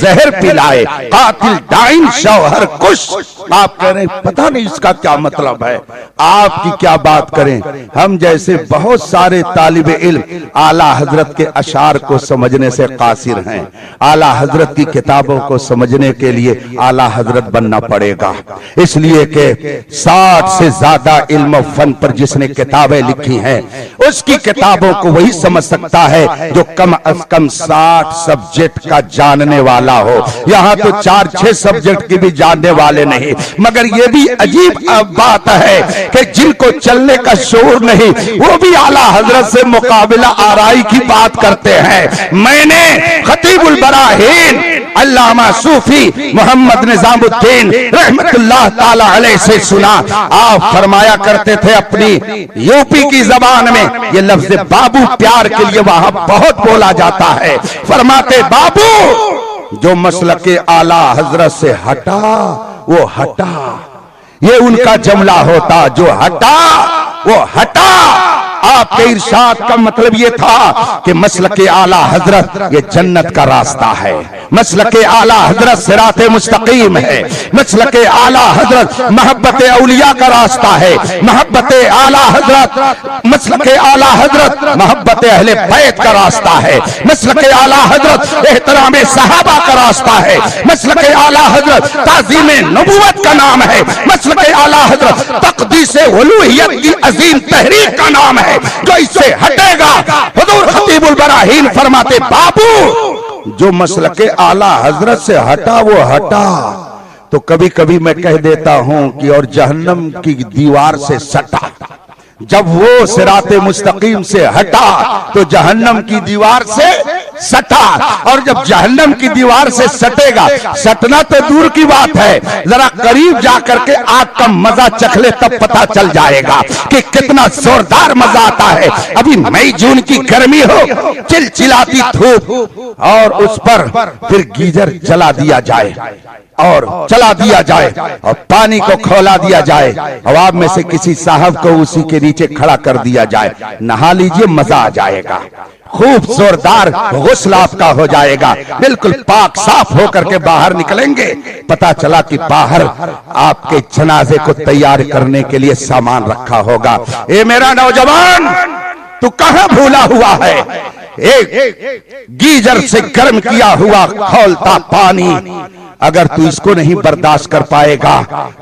जहर पिलाए, कातिल डाइन, शौहर कुश। आप कह रहे हैं पता नहीं इसका क्या मतलब है, आपकी क्या बात करें। हम जैसे बहुत सारे तालिबे इल्म आला हजरत के अशार को समझने से कासिर हैं। आला हजरत की किताबों को समझने के लिए आला हजरत बनना पड़ेगा, इसलिए कि 60 से ज्यादा इल्म फन पर जिसने किताबें लिखी हैं उसकी किताबों को वही समझ सकता है जो कम अज कम 60 सब्जेक्ट का जानने वाला हो। यहाँ तो 4-6 सब्जेक्ट की भी जानने वाले नहीं। मगर ये भी अजीब बात है कि जिनको चलने का शोर नहीं वो भी आला हजरत से मुकाबला आराई की बात करते हैं। मैंने खतीबुल बराहीन अल्लामा सूफी मोहम्मद निजामुद्दीन रहमतुल्लाह ताला अलैह से सुना, आप फरमाया करते थे अपनी यूपी की जबान में ये लफ्ज बाबू प्यार के लिए वहां बहुत बोला जाता है। फरमाते बाबू जो मसलके आला हजरत से हटा वो हटा, ये उनका जमला होता, जो हटा वो हटा। आपके इरशाद का मतलब ये था कि मसलके आला हजरत ये जन्नत का रास्ता है, मसलके आला हजरत सिराते मुस्तकीम है, मसलके आला हजरत मोहब्बत औलिया का रास्ता है, मोहब्बत आला हजरत मसलके आला हजरत मोहब्बत अहले बैत का रास्ता है, मसलके आला हजरत एहतराम सहाबा का रास्ता है, मसलके आला हजरत ताज़ीम नबुवत का नाम है, मसलके आला हजरत तक़दीस उलूहियत की अजीम तहरीक का नाम है। जो इससे हटेगा, हुजूर खतीबुल बराहीन फरमाते बाबू जो मसलके आला हजरत से हटा वो हटा। तो कभी कभी मैं कह देता हूं कि और जहन्नम की दीवार से सटा, जब वो सिराते मुस्तकीम से हटा तो जहन्नम की दीवार से सटा, और जब जहन्नम की दीवार से सटेगा, सटना तो दूर की बात है, जरा करीब जाकर के आग का मजा चख ले तब पता चल जाएगा कि कितना जोरदार मजा आता है। अभी मई जून की गर्मी हो, चिलचिलाती धूप, और उस पर फिर गीजर चला दिया जाए और चला दिया जाए और पानी को खौला दिया जाए, अवाब में से किसी साहब को उसी के नीचे खड़ा कर दिया जाए, नहा लीजिए, मजा आ जाएगा, खूब जोरदार गुस्ल आपका हो जाएगा, बिल्कुल पाक साफ होकर के बाहर निकलेंगे, पता चला कि बाहर आपके जनाजे को तैयार करने के लिए सामान रखा होगा। ए मेरा नौजवान, तू कहां भूला हुआ है? एक गीजर से गर्म किया हुआ खौलता पानी, अगर तू इसको नहीं बर्दाश्त कर पाएगा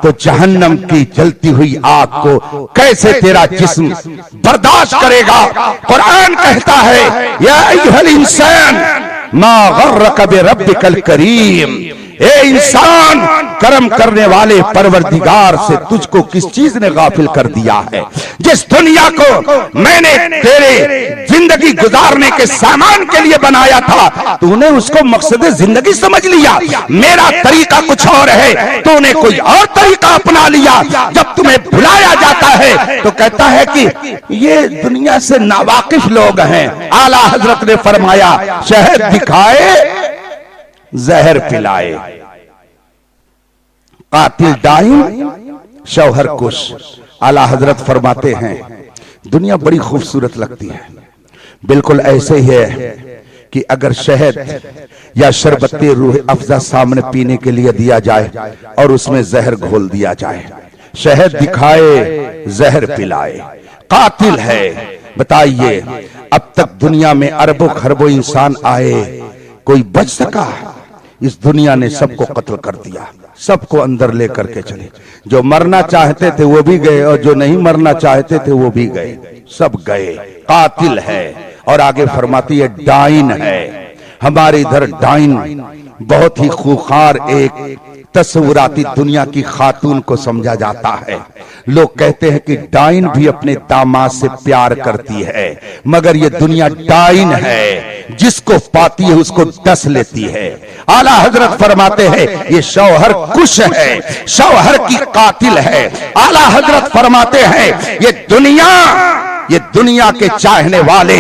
तो जहन्नम की जलती हुई आग को कैसे तेरा जिस्म बर्दाश्त करेगा। कुरान कहता है या अय्युहल इंसान मा गर्रक बिरब्बिकल करीम, ए इंसान कर्म करने वाले परवरदिगार से तुझको किस चीज ने गाफिल कर दिया है। जिस दुनिया को मैंने तेरे जिंदगी गुजारने के सामान के लिए बनाया था, तूने उसको मकसद जिंदगी समझ लिया। मेरा तरीका कुछ और है, तूने कोई और तरीका अपना लिया। जब तुम्हें बुलाया जाता है तो कहता है कि ये दुनिया से नावाकिफ लोग हैं। आला हजरत ने फरमाया शहद दिखाए जहर पिलाए, कातिल डाइन शौहर कुश। आला हजरत फरमाते हैं दुनिया बड़ी खूबसूरत लगती है, बिल्कुल ऐसे ही है कि अगर शहद या शरबते रूह अफ़ज़ा सामने पीने के लिए दिया जाए और उसमें जहर घोल दिया जाए, शहद दिखाए जहर पिलाए, कातिल है। बताइए अब तक दुनिया में अरबों खरबों इंसान आए, कोई बच सका? इस दुनिया ने सबको कत्ल कर दिया, सबको अंदर लेकर के चले। जो मरना चाहते थे वो भी गए और जो नहीं मरना चाहते थे वो भी गए, सब गए। कातिल है। और आगे फरमाती है डाइन है। हमारे इधर डाइन बहुत ही खूंखार एक तस्वुराती दुनिया की खातून को समझा जाता है। लोग कहते हैं कि डाइन भी अपने दामाद से प्यार करती है, मगर ये दुनिया डाइन है, जिसको पाती है उसको डस लेती है। आला हजरत फरमाते हैं ये शौहर कुश है, शौहर की कातिल है। आला हजरत फरमाते हैं ये दुनिया के चाहने वाले,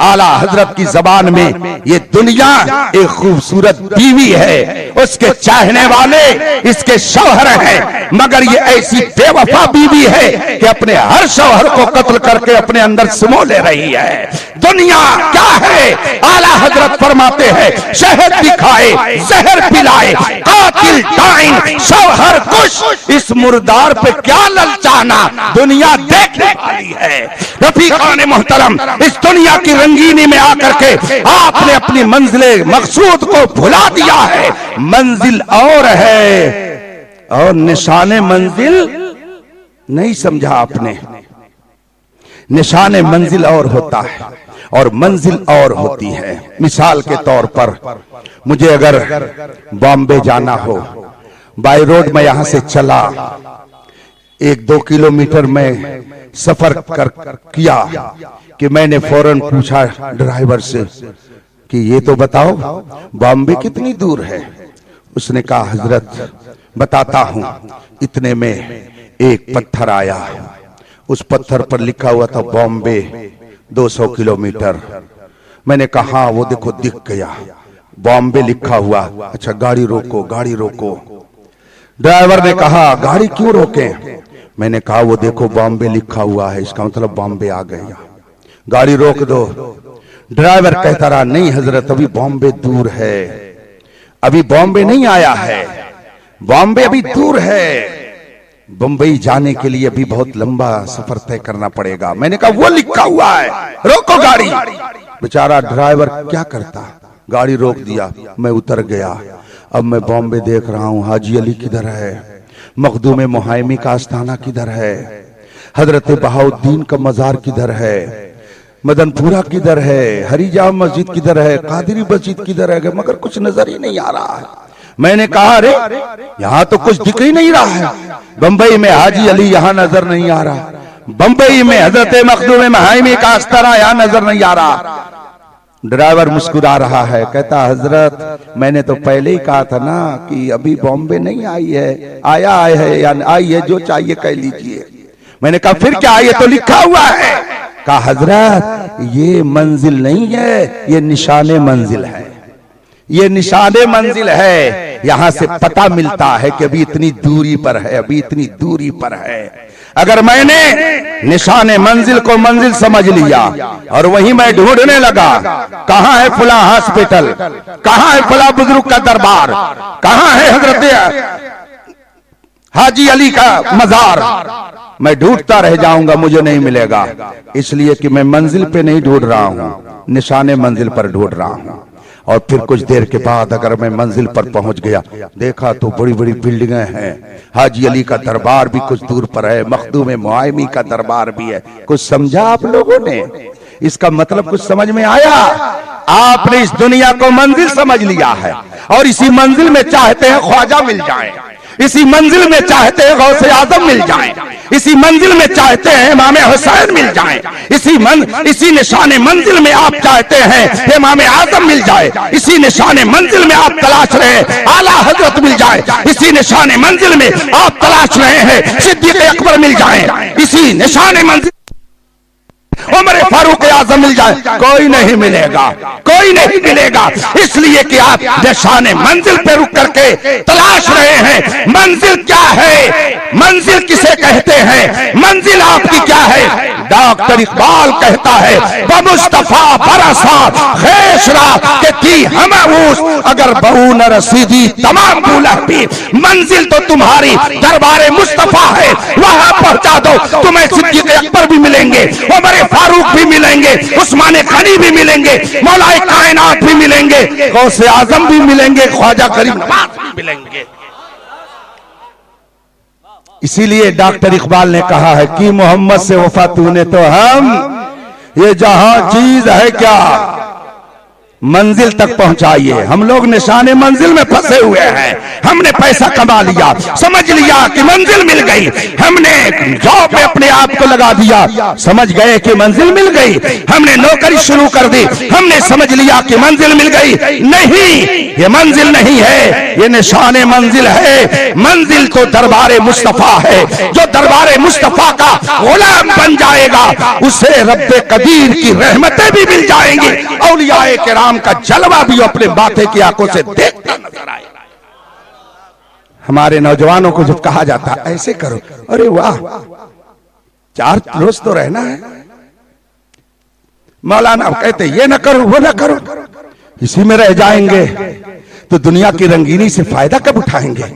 आला हजरत की जबान में ये दुनिया एक खूबसूरत बीवी है, उसके चाहने वाले इसके शौहर हैं, मगर ये ऐसी बेवफा बीवी है कि अपने हर शौहर को कत्ल करके अपने अंदर समो ले रही है। दुनिया क्या है? आला हजरत फरमाते हैं शहद दिखाए जहर पिलाए, कातिल डाइन शौहर कुश। इस मुर्दार पे क्या ललचाना, दुनिया देखने वाली है। रफीकान मोहतरम, इस दुनिया की रंगीनी में आकर के आपने अपनी मंजिले मकसूद को भुला दिया है। मंजिल और है और निशाने मंजिल नहीं समझा आपने। निशाने मंजिल और होता है और मंजिल और होती है। मिसाल के तौर पर मुझे अगर बॉम्बे जाना हो, बाय रोड में यहां से चला, 1-2 किलोमीटर में सफर किया कि मैंने फौरन पूछा ड्राइवर से कि ये तो बताओ बॉम्बे कितनी दूर है। उसने कहा हजरत बताता हूं। इतने में एक पत्थर आया, उस पत्थर पर लिखा हुआ था बॉम्बे 200 किलोमीटर। मैंने कहा वो देखो दिख गया, बॉम्बे लिखा हुआ। अच्छा गाड़ी रोको, गाड़ी रोको। ड्राइवर ने कहा गाड़ी क्यों रोके? मैंने कहा वो देखो बॉम्बे लिखा हुआ है, इसका मतलब बॉम्बे आ गया, गाड़ी रोक दो। ड्राइवर कहता रहा नहीं हजरत अभी बॉम्बे दूर है, अभी बॉम्बे नहीं आया है, बॉम्बे अभी दूर है, बंबई जाने के लिए अभी बहुत लंबा सफर तय करना पड़ेगा। मैंने कहा वो लिखा हुआ है, रोको गाड़ी। बेचारा ड्राइवर क्या करता, गाड़ी रोक दिया। मैं उतर गया। अब मैं बॉम्बे देख रहा हूं, हाजी अली किधर है, मखदूम मुहाइमी का आस्थाना किधर है, हजरत बहाउद्दीन का मजार किधर है, मदनपुरा किधर है, हरिजा मस्जिद किधर है, कादरी मस्जिद किधर है, मगर कुछ नजर ही नहीं आ रहा है। मैंने कहा अरे यहाँ तो कुछ दिख ही नहीं रहा है। बंबई में हाजी अली यहाँ नजर नहीं आ रहा, बंबई में हजरत मखदूम मुहाइमी का आस्थाना यहाँ नजर नहीं आ रहा। ड्राइवर मुस्कुरा रहा है, कहता हजरत मैंने तो पहले ही कहा था ना कि अभी बॉम्बे नहीं आई है, आया है या आई है, जो चाहिए कह लीजिए। मैंने कहा फिर क्या, ये तो लिखा हुआ है। कहा हजरत ये मंजिल नहीं है, ये निशाने मंजिल है, ये निशाने मंजिल है। यहां से पता मिलता है कि अभी इतनी दूरी पर है, अभी इतनी दूरी पर है। अगर मैंने निशाने मंजिल को मंजिल समझ लिया और वहीं मैं ढूंढने लगा कहां है फला हॉस्पिटल, कहां है फला बुजुर्ग का दरबार, कहां है हाजी अली का मजार, मैं ढूंढता रह जाऊंगा, मुझे नहीं मिलेगा, इसलिए कि मैं मंजिल पे नहीं ढूंढ रहा हूं, निशाने मंजिल पर ढूंढ रहा हूं। और फिर कुछ देर के बाद अगर मैं मंजिल पर पहुंच गया, देखा तो बड़ी बड़ी बिल्डिंगें हैं, हाजी अली का दरबार भी कुछ दूर पर है, मखदूम मुआयमी का दरबार भी है। कुछ समझा आप लोगों ने? इसका मतलब कुछ समझ में आया? आपने इस दुनिया को मंजिल समझ लिया है और इसी मंजिल में चाहते हैं ख्वाजा मिल जाए, इसी मंजिल में चाहते हैं गौसे आजम मिल जाए, इसी मंजिल में चाहते हैं इमाम हुसैन मिल जाए, इसी निशाने मंजिल में आप चाहते हैं इमाम आजम मिल जाए, इसी निशाने मंजिल में आप तलाश रहे हैं आला हजरत मिल जाए, इसी निशाने मंजिल में आप तलाश रहे हैं सिद्दीक अकबर मिल जाए, इसी निशाने मंजिल उमर फारूक आजम मिल जाए। कोई नहीं मिलेगा, कोई नहीं मिलेगा, इसलिए कि आप निशाने मंजिल पे रुक करके तलाश रहे हैं। मंजिल क्या है? मंजिल किसे कहते हैं? मंजिल आपकी क्या है? डॉक्टर इकबाल कहता है बमुस्तफा बरसा खेशरा के थी हमऊस, अगर बहू न रसीदी तमाम भूला भी। मंजिल तो तुम्हारी दरबारे मुस्तफा है, वहां पहुंचा दो, तुम्हें सिद्दीक अकबर भी मिलेंगे, उमर फारूक भी मिलेंगे, उस्मान गनी भी मिलेंगे, मौलाए कायनात भी मिलेंगे, गौसे आजम भी मिलेंगे, ख्वाजा करीम नवाज भी मिलेंगे। इसीलिए डॉक्टर इकबाल ने कहा है कि मोहम्मद से वफा तूने तो हम, ये जहां चीज है क्या मंजिल तक पहुंचाइए। हम लोग निशाने मंजिल में फंसे हुए हैं, हमने पैसा कमा लिया, समझ लिया कि मंजिल मिल गई, हमने जॉब में अपने आप को लगा दिया, समझ गए कि मंजिल मिल गई, हमने नौकरी शुरू कर दी, हमने समझ लिया कि मंजिल मिल गई। नहीं, ये मंजिल नहीं है, ये निशाने मंजिल है। मंजिल तो दरबारे मुस्तफा है, जो दरबारे मुस्तफा का गुलाम बन जाएगा उसे रब्बे कदीर की रहमतें भी मिल जाएंगी, औलियाए किराम का जलवा भी अपने माथे की आंखों से देखता नजर आएगा। हमारे नौजवानों को जब कहा जाता है ऐसे करो, अरे वाह, 4 रोज तो रहना है, मौलाना कहते ये ना करो वो ना करो, इसी में रह जाएंगे तो दुनिया की रंगीनी से फायदा कब उठाएंगे?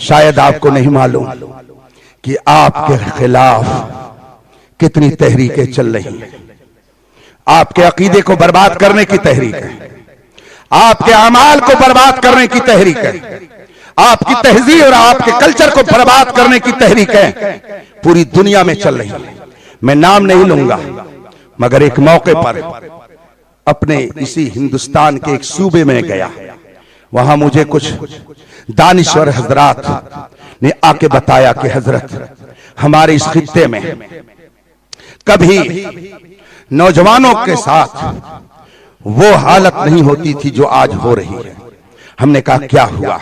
शायद आपको नहीं मालूम कि आपके खिलाफ कितनी तहरीकें चल रही हैं। आपके अकीदे को बर्बाद करने की तहरीक है, आपके अमाल को बर्बाद करने की तहरीक है, आपकी तहजीब और आपके कल्चर को बर्बाद करने की तहरीक है, पूरी दुनिया में चल रही है। मैं नाम नहीं लूंगा, मगर एक मौके पर अपने इसी हिंदुस्तान के एक सूबे में गया, वहां मुझे कुछ दानिश्वर हजरात ने आके बताया कि हजरत, हमारे इस खित्ते में कभी नौजवानों के साथ वो हालत नहीं होती थी जो आज हो रही है। हमने कहा क्या हुआ?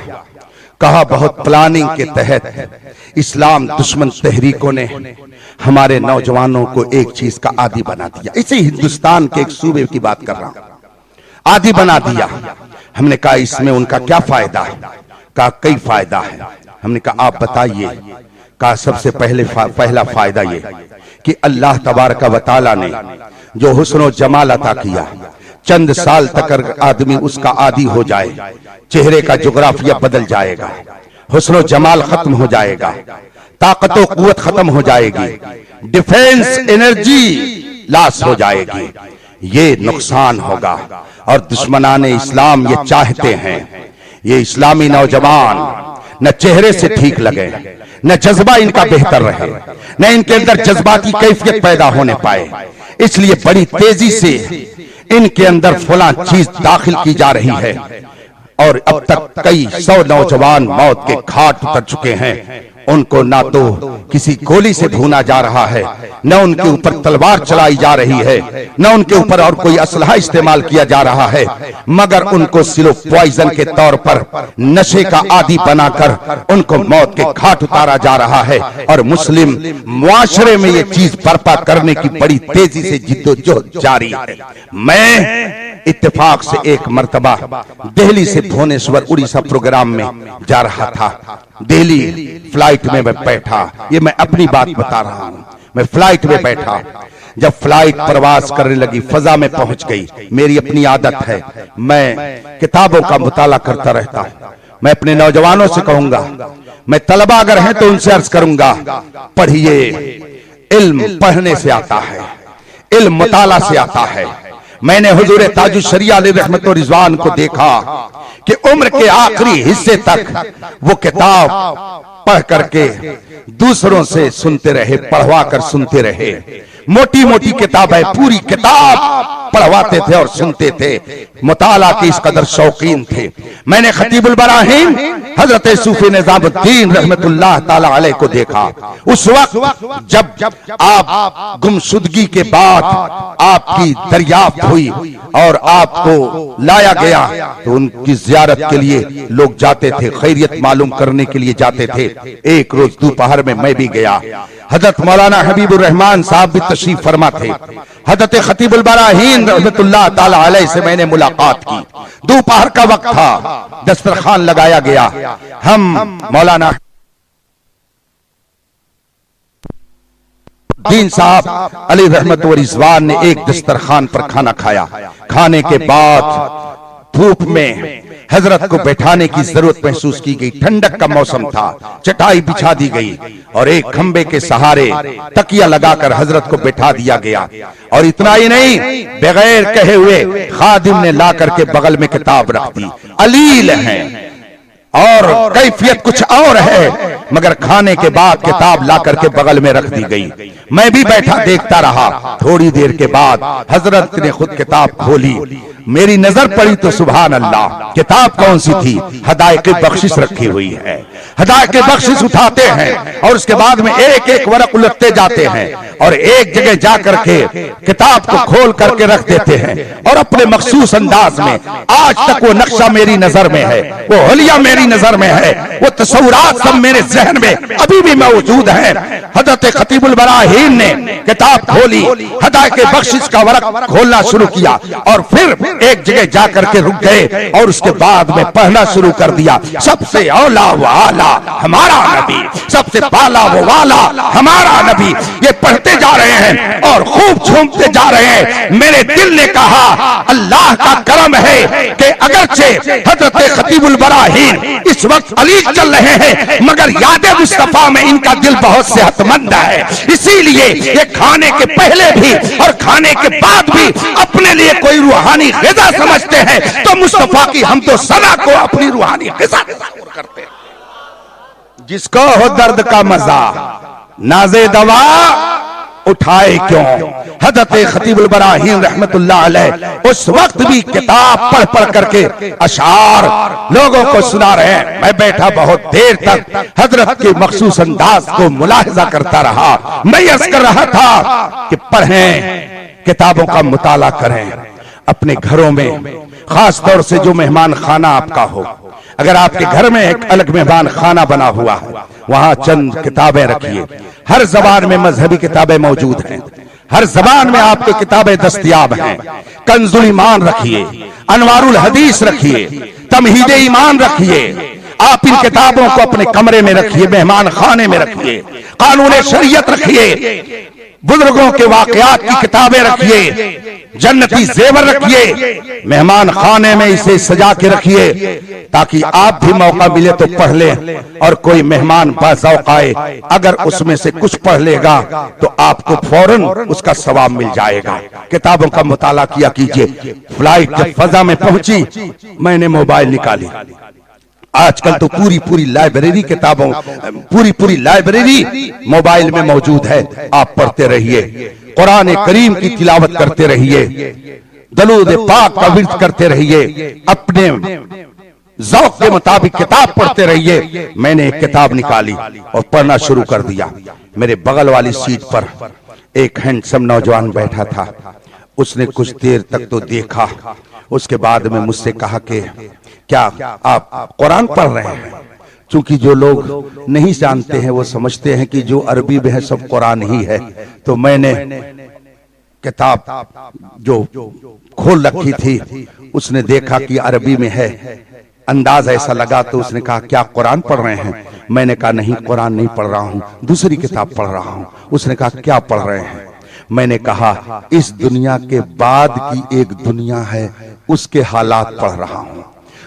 कहा बहुत प्लानिंग के तहत इस्लाम दुश्मन तहरीकों ने हमारे नौजवानों को एक चीज का आदी बना दिया। इसी हिंदुस्तान के एक सूबे की बात कर रहा हूं, आदी बना दिया। हमने कहा इसमें उनका क्या फायदा है? कहा कई फायदा है। हमने कहा आप बताइए। कहा सबसे पहला फायदा ये कि अल्लाह तबारक व तआला ने जो हुस्न जमाल अता किया, चंद साल तक आदमी उसका आदी हो जाए, चेहरे का जुग्राफिया बदल जाएगा, हुस्न जमाल खत्म हो जाएगा, ताकत व कुव्वत खत्म हो जाएगी, डिफेंस एनर्जी लॉस हो जाएगी, ये नुकसान होगा। और दुश्मनाने इस्लाम ये चाहते हैं ये इस्लामी नौजवान न चेहरे से ठीक लगे, न जज्बा इनका बेहतर रहे, न इनके अंदर जज्बाती कैफियत पैदा होने पाए, इसलिए बड़ी तेजी से इनके अंदर फलां चीज दाखिल की जा रही है। और अब तक कई 100 नौजवान मौत के घाट उतर चुके हैं। उनको ना तो किसी गोली से भूना जा रहा है, न उनके ऊपर तलवार चलाई जा रही है, न उनके ऊपर और कोई असलहा इस्तेमाल किया जा रहा है, मगर उनको सिलो पॉइजन के तौर पर नशे का आदी बनाकर उनको मौत के घाट उतारा जा रहा है। और मुस्लिम मुआशरे में ये चीज बर्पा करने की बड़ी तेजी से जिद्दोजहद जारी है। मैं इत्तेफाक से एक मर्तबा दिल्ली से भुवनेश्वर उड़ीसा प्रोग्राम में जा रहा था। दिल्ली फ्लाइट में मैं बैठा, ये मैं अपनी बात बता रहा हूं। मैं फ्लाइट में बैठा, जब फ्लाइट प्रवास करने लगी, फजा में पहुंच गई। मेरी अपनी आदत है, मैं किताबों का मुताला करता रहता हूं। मैं अपने नौजवानों से कहूंगा, मैं तलबा अगर हैं तो उनसे अर्ज करूंगा, पढ़िए। इल्म पढ़ने से आता है, इल्म मुताला से आता है। मैंने हुजूर ताजुश शरिया अलैहि रहमत व रिजवान को देखा कि उम्र के आखिरी हिस्से तक वो किताब पढ़ करके दूसरों से सुनते रहे, पढ़वा कर सुनते रहे। मोटी मोटी किताबें, पूरी किताब पढ़वाते थे और सुनते थे। मुताला के इस कदर शौकीन थे। मैंने खतीबुल बराहीन हजरत सूफी निजामुद्दीन रहमतुल्लाह ताला अलैह को देखा। उस वक्त जब आप गुमशुदगी के बाद आपकी दरियाफ्त हुई और आपको लाया गया तो उनकी जियारत के लिए लोग जाते थे, खैरियत मालूम करने के लिए जाते थे। एक रोज दोपहर में मैं भी गया। हजरत मौलाना हबीबुर रहमान साहब भी तशरीफ फरमा थे। हजरत खतीबुल बराहीन रहमतुल्लाह ताला अलैह से मैंने मुलाकात की। दोपहर का वक्त था, दस्तरखान लगाया गया। हम मौलाना दीन साहब अली रहमत व रिजवान ने एक दस्तरखान पर खाना खाया। खाने के बाद धूप में हजरत को बैठाने की जरूरत महसूस की गई। ठंडक का मौसम था, चटाई बिछा दी गई और एक खंबे के सहारे तकिया लगाकर हजरत को बैठा दिया गया। और इतना ही नहीं, बगैर कहे हुए खादिम ने ला करके बगल में किताब रख दी। अलील है और कैफियत कुछ और है, मगर खाने के बाद किताब ला करके बगल में रख दी गई। मैं भी बैठा देखता रहा। थोड़ी देर के बाद हजरत ने खुद किताब खोली। मेरी नजर पड़ी तो सुभान अल्लाह, किताब कौन सी थी? हदायत बख्शिश रखी हुई है। हदायत बख्शिश उठाते हैं और उसके बाद में एक एक वरक उलटते जाते हैं और एक जगह जाकर के किताब को खोल करके रख देते हैं और अपने मखसूस अंदाज में। आज तक वो नक्शा मेरी नजर में है, वो हलिया मेरी नजर में है, वो तस्वुरात सब मेरे जहन में अभी भी मौजूद है। हजरत खतीबुल बराहीन ने किताब खोली, हदायत बख्शिश का वरक खोलना शुरू किया और फिर एक जगह जाकर के रुक गए और उसके बाद में पढ़ना शुरू कर दिया। सबसे औला व आला हमारा नबी, सबसे पाला वो वाला हमारा नबी। ये पढ़ते जा रहे हैं और खूब झूमते जा रहे हैं। मेरे दिल ने कहा अल्लाह का करम है कि अगरचे हजरत खतीबुल बराहीन इस वक्त अली चल रहे हैं, मगर याद मुस्तफा में इनका दिल बहुत सेहतमंद है। इसीलिए ये खाने के पहले भी और खाने के बाद भी अपने लिए कोई रूहानी ग़िज़ा समझते हैं तो मुस्तफा की हम तो सना को अपनी रूहानी ग़िज़ा करते हैं। जिसको हो दर्द का मजा, नाज़े दवा उठाए क्यों। हजरत खतीबुल बराहीन रहमतुल्लाह अलैह उस वक्त भी किताब पढ़ पढ़ करके अशार लोगों को सुना रहे हैं। मैं बैठा बहुत देर तक हजरत के मखसूस अंदाज को मुलाहिजा करता रहा। मैं अर्ज़ कर रहा था कि पढ़ें, किताबों का मुताला करें। अपने घरों में खास तौर से जो मेहमान खाना आपका हो, अगर आपके घर में एक अलग मेहमान खाना बना हुआ है, वहां चंद किताबें रखिए। हर जबान में मजहबी किताबें मौजूद हैं, हर जबान में आपको किताबें दस्तयाब हैं। कंजुल ईमान रखिए, अनवारुल हदीस रखिए, तमहीद ईमान रखिए। आप इन किताबों को अपने कमरे में रखिए, मेहमान खाने में रखिए। कानून शरीयत रखिए, बुजुर्गों के वाकयात की किताबें रखिए, जन्नती जेवर रखिए, मेहमान खाने में इसे सजा के रखिए ताकि आप भी मौका मिले तो पढ़ लें और कोई मेहमान बाज़ौक़ आए अगर उसमें से कुछ पढ़ लेगा तो आपको फौरन उसका सवाब मिल जाएगा। किताबों का मुताला किया कीजिए। फ्लाइट जब फजा में पहुंची, मैंने मोबाइल निकाली। आजकल तो पूरी पूरी लाइब्रेरी किताबों, पूरी पूरी लाइब्रेरी मोबाइल में मौजूद है। आप पढ़ते रहिए, कुरान करीम की तिलावत करते रहिए, दरूद पाक का विर्द करते रहिए, अपने ज़ौक़ के मुताबिक किताब पढ़ते रहिए। मैंने एक किताब निकाली और पढ़ना शुरू कर दिया। मेरे बगल वाली सीट पर एक हैंडसम नौजवान बैठा था। उसने कुछ देर तक तो देखा, उसके बाद में मुझसे कहा कि क्या आप कुरान पढ़ रहे हैं? चूंकि जो लोग नहीं जानते हैं वो समझते हैं कि जो अरबी में है सब कुरान ही है। तो मैंने किताब जो खोल रखी थी, उसने देखा कि अरबी में है, अंदाज ऐसा लगा तो उसने कहा क्या कुरान पढ़ रहे हैं? मैंने कहा नहीं, कुरान नहीं पढ़ रहा हूं, दूसरी किताब पढ़ रहा हूं। उसने कहा क्या पढ़ रहे हैं? मैंने कहा इस दुनिया के बाद की एक दुनिया है, उसके हालात पढ़ रहा हूं।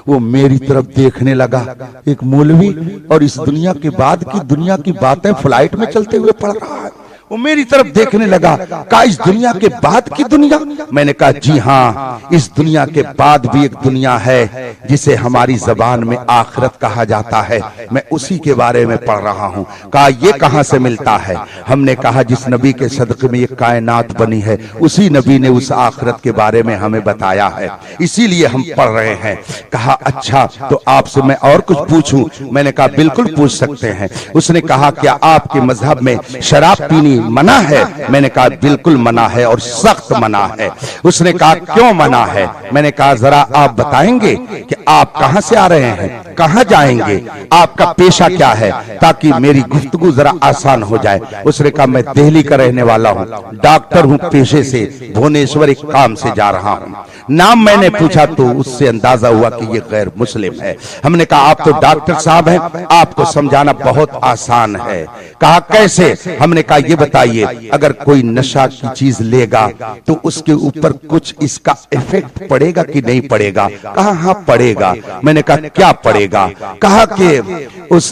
वो मेरी तरफ देखने लगा, एक मौलवी, और इस दुनिया के बाद की दुनिया की बातें फ्लाइट में चलते हुए पढ़ रहा है। वो मेरी तरफ देखने लगा, कहा इस दुनिया के बाद की दुनिया? मैंने कहा जी हाँ, इस दुनिया के बाद भी एक दुनिया है जिसे हमारी जबान में आखिरत कहा जाता है, मैं उसी के बारे में पढ़ रहा हूँ। कहा ये कहाँ से मिलता है? हमने कहा जिस नबी के सदक़े में ये कायनात बनी है उसी नबी ने उस आखिरत के बारे में हमें बताया है, इसीलिए हम पढ़ रहे हैं। कहा अच्छा, तो आपसे मैं और कुछ पूछूं? मैंने कहा बिल्कुल पूछ सकते हैं। उसने कहा क्या आपके मजहब में शराब पीनी मना है? मैंने कहा बिल्कुल मना है और सख्त मना है। उसने कहा क्यों मना है? मैंने कहा जरा आप बताएंगे कि आप कहां से आ रहे हैं, कहां जाएंगे, आपका पेशा क्या है, ताकि मेरी गुफ्तगू जरा आसान हो जाए। उसने कहा मैं दिल्ली का रहने वाला हूं, डॉक्टर हूं पेशे से, भुवनेश्वर एक काम से जा रहा हूं। नाम मैंने पूछा तो उससे अंदाजा हुआ कि ये गैर मुस्लिम है। हमने कहा आप तो डॉक्टर साहब हैं, आपको समझाना बहुत आसान है। कहा कैसे? हमने कहा ये बताइए, अगर कोई नशा की चीज लेगा तो उसके ऊपर कुछ इसका इफेक्ट पड़ेगा कि नहीं पड़ेगा? कहा हाँ पड़ेगा। मैंने कहा क्या पड़ेगा? कहा कि उस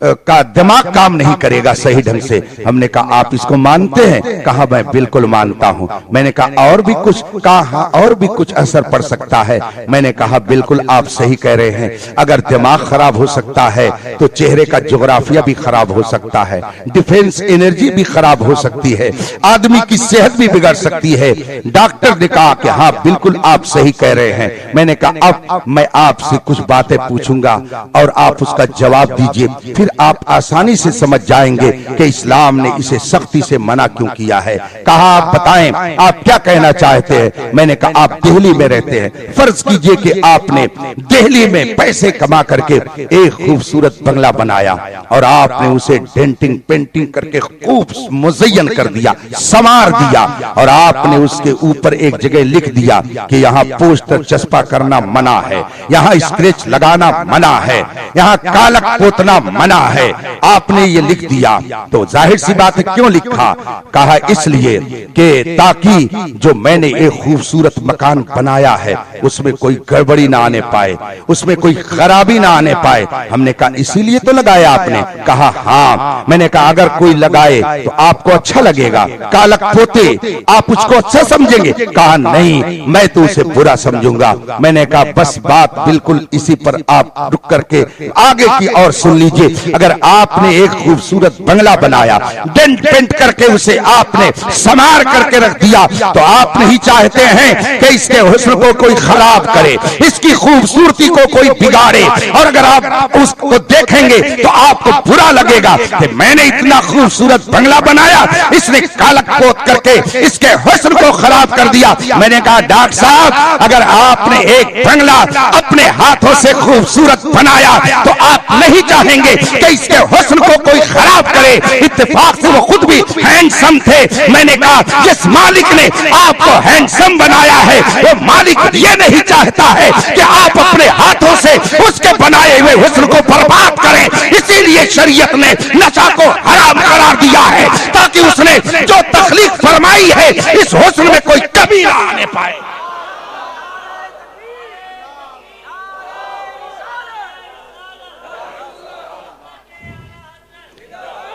का दिमाग काम नहीं करेगा सही ढंग से। हमने कहा आप इसको मानते हैं? कहा मैं बिल्कुल मानता हूं। मैंने कहा और भी कुछ? कहा हाँ और भी कुछ असर पड़ सकता है। मैंने कहा बिल्कुल आप सही कह रहे हैं, अगर दिमाग खराब हो सकता है तो चेहरे का जोग्राफिया भी खराब हो सकता है, डिफेंस एनर्जी भी खराब हो सकती है, आदमी की सेहत भी बिगड़ सकती है। डॉक्टर ने कहा कि हाँ बिल्कुल आप सही कह रहे हैं। मैंने कहा अब मैं आपसे कुछ बातें पूछूंगा और आप उसका जवाब दीजिए, फिर आप आसानी से समझ जाएंगे कि इस्लाम ने इसे सख्ती से मना क्यों किया है। कहा आप बताएं आप क्या कहना चाहते हैं? मैंने कहा आप दिल्ली में रहते हैं, फर्ज कीजिए कि आपने दिल्ली में पैसे कमा करके एक खूबसूरत बंगला बनाया और आपने उसे डेंटिंग पेंटिंग करके खूब मुज़य्यन कर दिया, संवार दिया, और आपने उसके ऊपर एक जगह लिख दिया कि यहाँ पोस्टर चस्पा करना मना है, यहाँ स्क्रैच लगाना मना है, यहाँ कालक पोतना मना है। आपने ये लिख दिया तो जाहिर सी बात है क्यों लिखा? कहा इसलिए कि ताकि जो मैंने एक खूबसूरत मकान बनाया है उसमें कोई गड़बड़ी ना आने पाए, उसमें कोई खराबी ना आने पाए। हमने कहा इसीलिए तो लगाया आपने? कहा हाँ। मैंने कहा अगर कोई लगाए तो आपको अच्छा लगेगा, कालक पोते आप उसको अच्छा समझेंगे? कहा नहीं, मैं तो उसे बुरा समझूंगा। मैंने कहा बस बात बिल्कुल इसी पर आप रुक करके आगे की और सुन लीजिए। अगर आपने एक खूबसूरत बंगला बनाया, डेंट पेंट करके उसे आपने संवार करके रख दिया, तो आप नहीं चाहते हैं कि इसके हुस्न को कोई खराब करे, इसकी खूबसूरती को कोई बिगाड़े, और अगर आप उसको देखेंगे तो आपको बुरा लगेगा कि मैंने इतना खूबसूरत बंगला बनाया, इसने कालक पोत करके इसके हुस्न को खराब कर दिया। मैंने कहा डॉक्टर साहब अगर आपने एक बंगला अपने हाथों से खूबसूरत बनाया तो आप नहीं चाहेंगे कि इसके हुस्न को कोई खराब करे। इत्तेफाक से वो खुद भी हैंडसम थे। मैंने कहा जिस मालिक ने आपको हैंडसम बनाया है वो मालिक ये नहीं चाहता है कि आप अपने हाथों से उसके बनाए हुए हुस्न को बर्बाद करें। इसीलिए शरीयत ने नशा को हराम करार दिया है ताकि उसने जो तख्लीक फरमाई है इस हुस्न में कोई कमी ना आने पाए।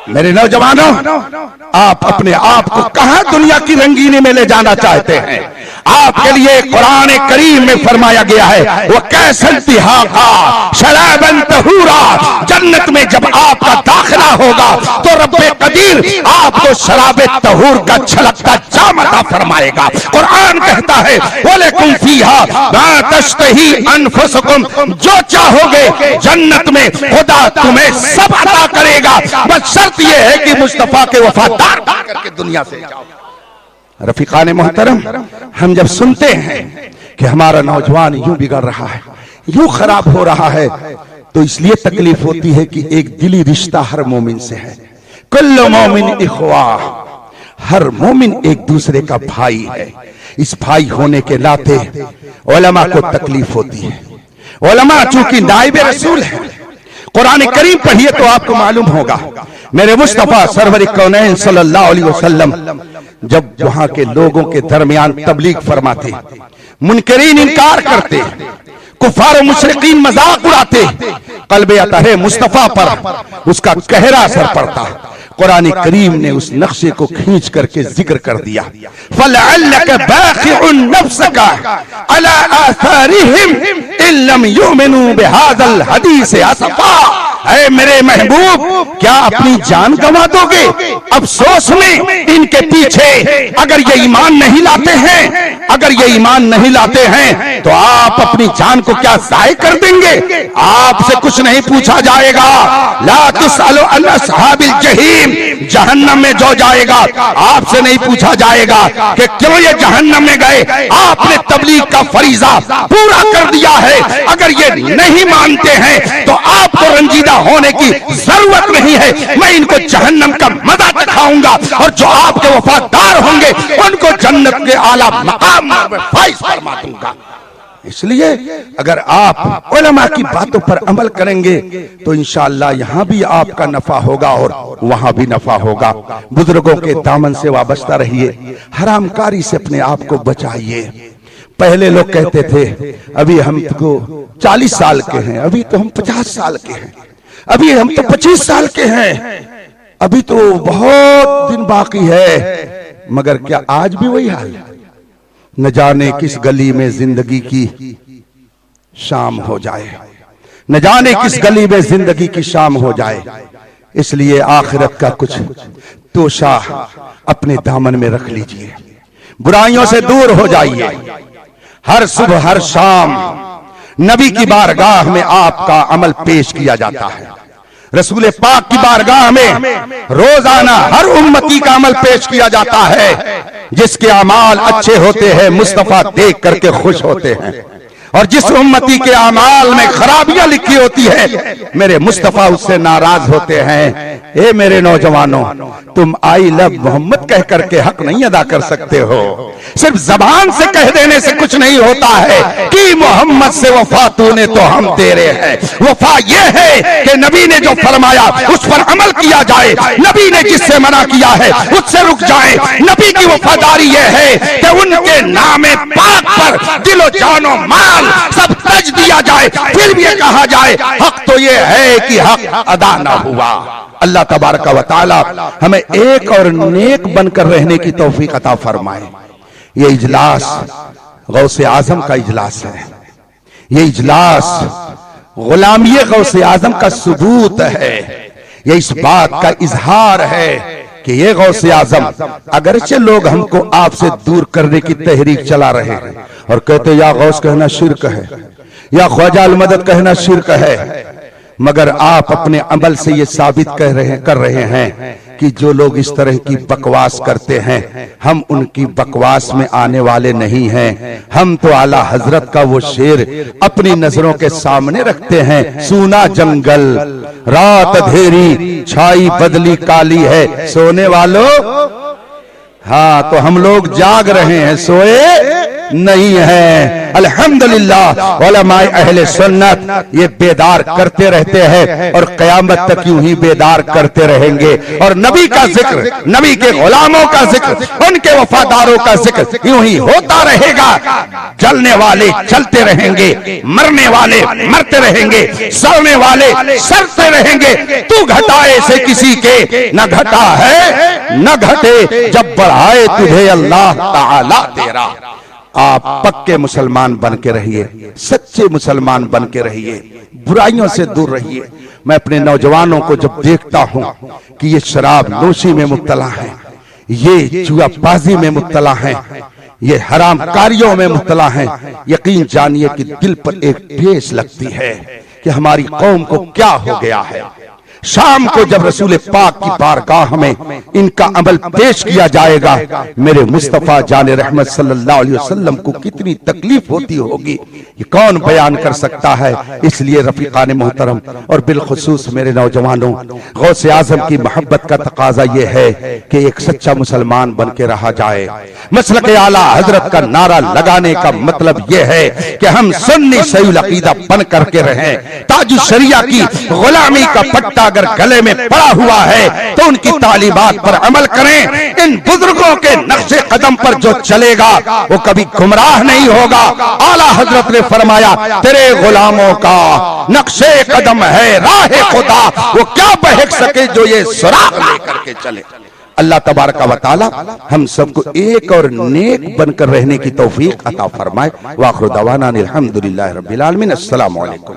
मेरे नौजवानों, आप अपने आप को कहां दुनिया की रंगीनी में ले जाना चाहते हैं? आपके लिए कुरान करीम में फरमाया गया है वो कैसन तिहाका शराबन तहूरा, जन्नत में जब आपका दाखिला होगा तो रब्बे कदीर आपको शराबे तहूर का छलकता जाम अता फरमाएगा। कुरान कहता है वलकुम फीहा मा तश्तही अनफुसुकुम, जो चाहोगे जन्नत में खुदा तुम्हें सब अता करेगा, बस शर्त ये है कि मुस्तफा के वफादार करके दुनिया से जाओ। रफीकान मोहतरम, हम जब सुनते हैं कि हमारा नौजवान यूं बिगड़ रहा है, यूं खराब हो रहा है, तो इसलिए तकलीफ होती है कि एक दिली रिश्ता हर मोमिन से है। कुल्लु मोमिन इख्वा, हर मोमिन एक दूसरे का भाई है। इस भाई होने के नाते उलमा को तकलीफ होती है। उलमा चूंकि नाइब रसूल है, कुरान करीम पढ़िए तो आपको मालूम होगा मेरे मुस्तफा सरवर कौनैन सल्लल्लाहु अलैहि वसल्लम जब वहां के लोगों के दरमियान तबलीग फरमाते, मुनकरीन इनकार करते, कुफार मुशरिकीन मजाक उड़ाते, कल्बे अतहरे मुस्तफा पर उसका गहरा असर पड़ता। कुरान करीम ने उस नक्शे को खींच करके जिक्र कर दिया, फलअल्लक बाखिउन नफ्सक अला आसारिहिम इन लम युमिनु बिहाज़ल हदीस असफा। ऐ मेरे महबूब, क्या अपनी जान गंवा दोगे अफसोस में इनके पीछे? अगर ये ईमान नहीं लाते हैं, अगर ये ईमान नहीं लाते हैं तो आप अपनी जान को क्या ज़ाय कर देंगे? आपसे कुछ नहीं पूछा जाएगा। ला तुसअलु अन अस्हाबिल जहीम, जहन्नम में जो जाएगा आपसे नहीं पूछा जाएगा कि क्यों ये जहन्नम में गए, आपने तबलीग का फरीजा पूरा कर दिया है। अगर ये नहीं मानते हैं तो आपको रंजीदा होने की जरूरत नहीं है। मैं इनको जहन्नम का मजा दिखाऊंगा और जो आपके वफादार होंगे उनको जन्नत के आला मकाम में फाइज फरमा दूंगा। इसलिए अगर आप उलमा की बातों पर अमल करेंगे तो इंशाअल्लाह यहां भी आपका नफा होगा और वहां भी नफा होगा। बुजुर्गों के दामन से वाबस्ता रहिए, हरामकारी से अपने आप को बचाइए। पहले लोग कहते थे अभी हम तो 40 साल के हैं, अभी तो हम 50 साल के हैं, अभी हम तो 25 साल के हैं, अभी तो बहुत दिन बाकी है। मगर क्या आज भी वही हाल है? न जाने किस गली में जिंदगी की शाम हो जाए, न जाने किस गली में जिंदगी की शाम हो जाए। इसलिए आखिरत का कुछ तोशा अपने दामन में रख लीजिए, बुराइयों से दूर हो जाइए। हर सुबह हर शाम नबी की बारगाह में आपका अमल पेश किया जाता है। रसूल पाक की बारगाह में रोजाना हर उम्मती का अमल पेश किया जाता है। जिसके अमाल अच्छे होते हैं मुस्तफा देख करके खुश होते हैं, और जिस उम्मती के अमाल में खराबियां लिखी होती है मेरे मुस्तफा उससे नाराज होते हैं। ए मेरे नौजवानों, तुम आई लव मोहम्मद कह करके हक नहीं अदा कर सकते हो। सिर्फ जबान से कह देने से कुछ नहीं होता है कि मोहम्मद से वफा तूने तो हम तेरे हैं। वफा ये है कि नबी ने जो फरमाया उस पर अमल किया जाए, नबी ने जिससे मना किया है उससे रुक जाए। नबी की वफादारी ये है कि उनके नामे पाक पर दिलो जानो माल सब तज दिया जाए, फिर भी ये कहा जाए हक तो ये है कि हक अदा ना हुआ। अल्लाह तबारक व तआला हमें एक और नेक बनकर रहने की तौफीक अता फरमाए। ये इजलास गौसे आजम का इजलास है, ये इजलास गुलामी गौसे आजम का सबूत है, ये इस बात का इजहार है कि ये गौसे आजम, अगरचे लोग हमको आपसे दूर करने की तहरीक चला रहे हैं और कहते या गौस कहना शिर्क है, या ख्वाजा अल मदद कहना शिर्क है, मगर आप अपने अमल से ये साबित कर रहे हैं कि जो लोग इस तरह की बकवास करते हैं हम उनकी बकवास में आने वाले नहीं हैं। हम तो आला हजरत का वो शेर अपनी नजरों के सामने रखते हैं, सूना जंगल रात अंधेरी छाई बदली काली है, सोने वालों हाँ तो हम लोग जाग रहे हैं, सोए नहीं है। अल्हम्दुलिल्लाह उलमाए अहले सुन्नत ये बेदार करते रहते हैं और कयामत तक यूं ही बेदार करते रहेंगे। और नबी का जिक्र, नबी के गुलामों का जिक्र, उनके वफादारों का जिक्र यूं ही होता रहेगा। जलने वाले जलते रहेंगे, मरने वाले मरते रहेंगे, सड़ने वाले सड़ते रहेंगे। तू घटाए से किसी के न घटा है न घटे, जब बढ़ाए तुझे अल्लाह ताला तेरा। आप पक्के मुसलमान बन के रहिए, सच्चे मुसलमान बन के रहिए, बुराइयों से दूर रहिए। मैं अपने नौजवानों को जब देखता हूं कि ये शराब नोशी में मुब्तला है, ये जुआबाजी में मुब्तला है, ये हराम कारियों में मुब्तला है, यकीन जानिए कि दिल पर एक ठेस लगती है कि हमारी कौम को क्या हो गया है। शाम को जब रसूल पाक की बारगाह में इनका अमल पेश किया जाएगा, मेरे मुस्तफा जान रहमत सल्लल्लाहु अलैहि वसल्लम को कितनी तकलीफ होती होगी ये कौन बयान कर सकता है। इसलिए रफीकान मोहतरम और बिलखुसूस मेरे नौजवानों, गौसे आजम की मोहब्बत का तकाजा यह है कि एक सच्चा मुसलमान बन के रहा जाए। मसलक आला हजरत का नारा लगाने का मतलब यह है कि हम सुन्नी सही अकीदा बन करके रहें, ताजु शरिया की गुलामी का पट्टा अगर गले में पड़ा हुआ है तो उनकी तालीमात पर अमल करें। इन बुजुर्गों के नक्शे कदम पर जो चलेगा वो कभी गुमराह नहीं होगा। आला हजरत ने फरमाया, तेरे गुलामों का नक्शे कदम है राह खुदा, वो क्या बहक सके जो ये सुराग लेकर के चले। अल्लाह तबारक व तआला हम सबको एक और नेक बनकर रहने की तौफीक अता फरमाए। वाखिर दवाना अनिल हम्दुलिल्लाहि रब्बिल आलमीन। अस्सलामु अलैकुम।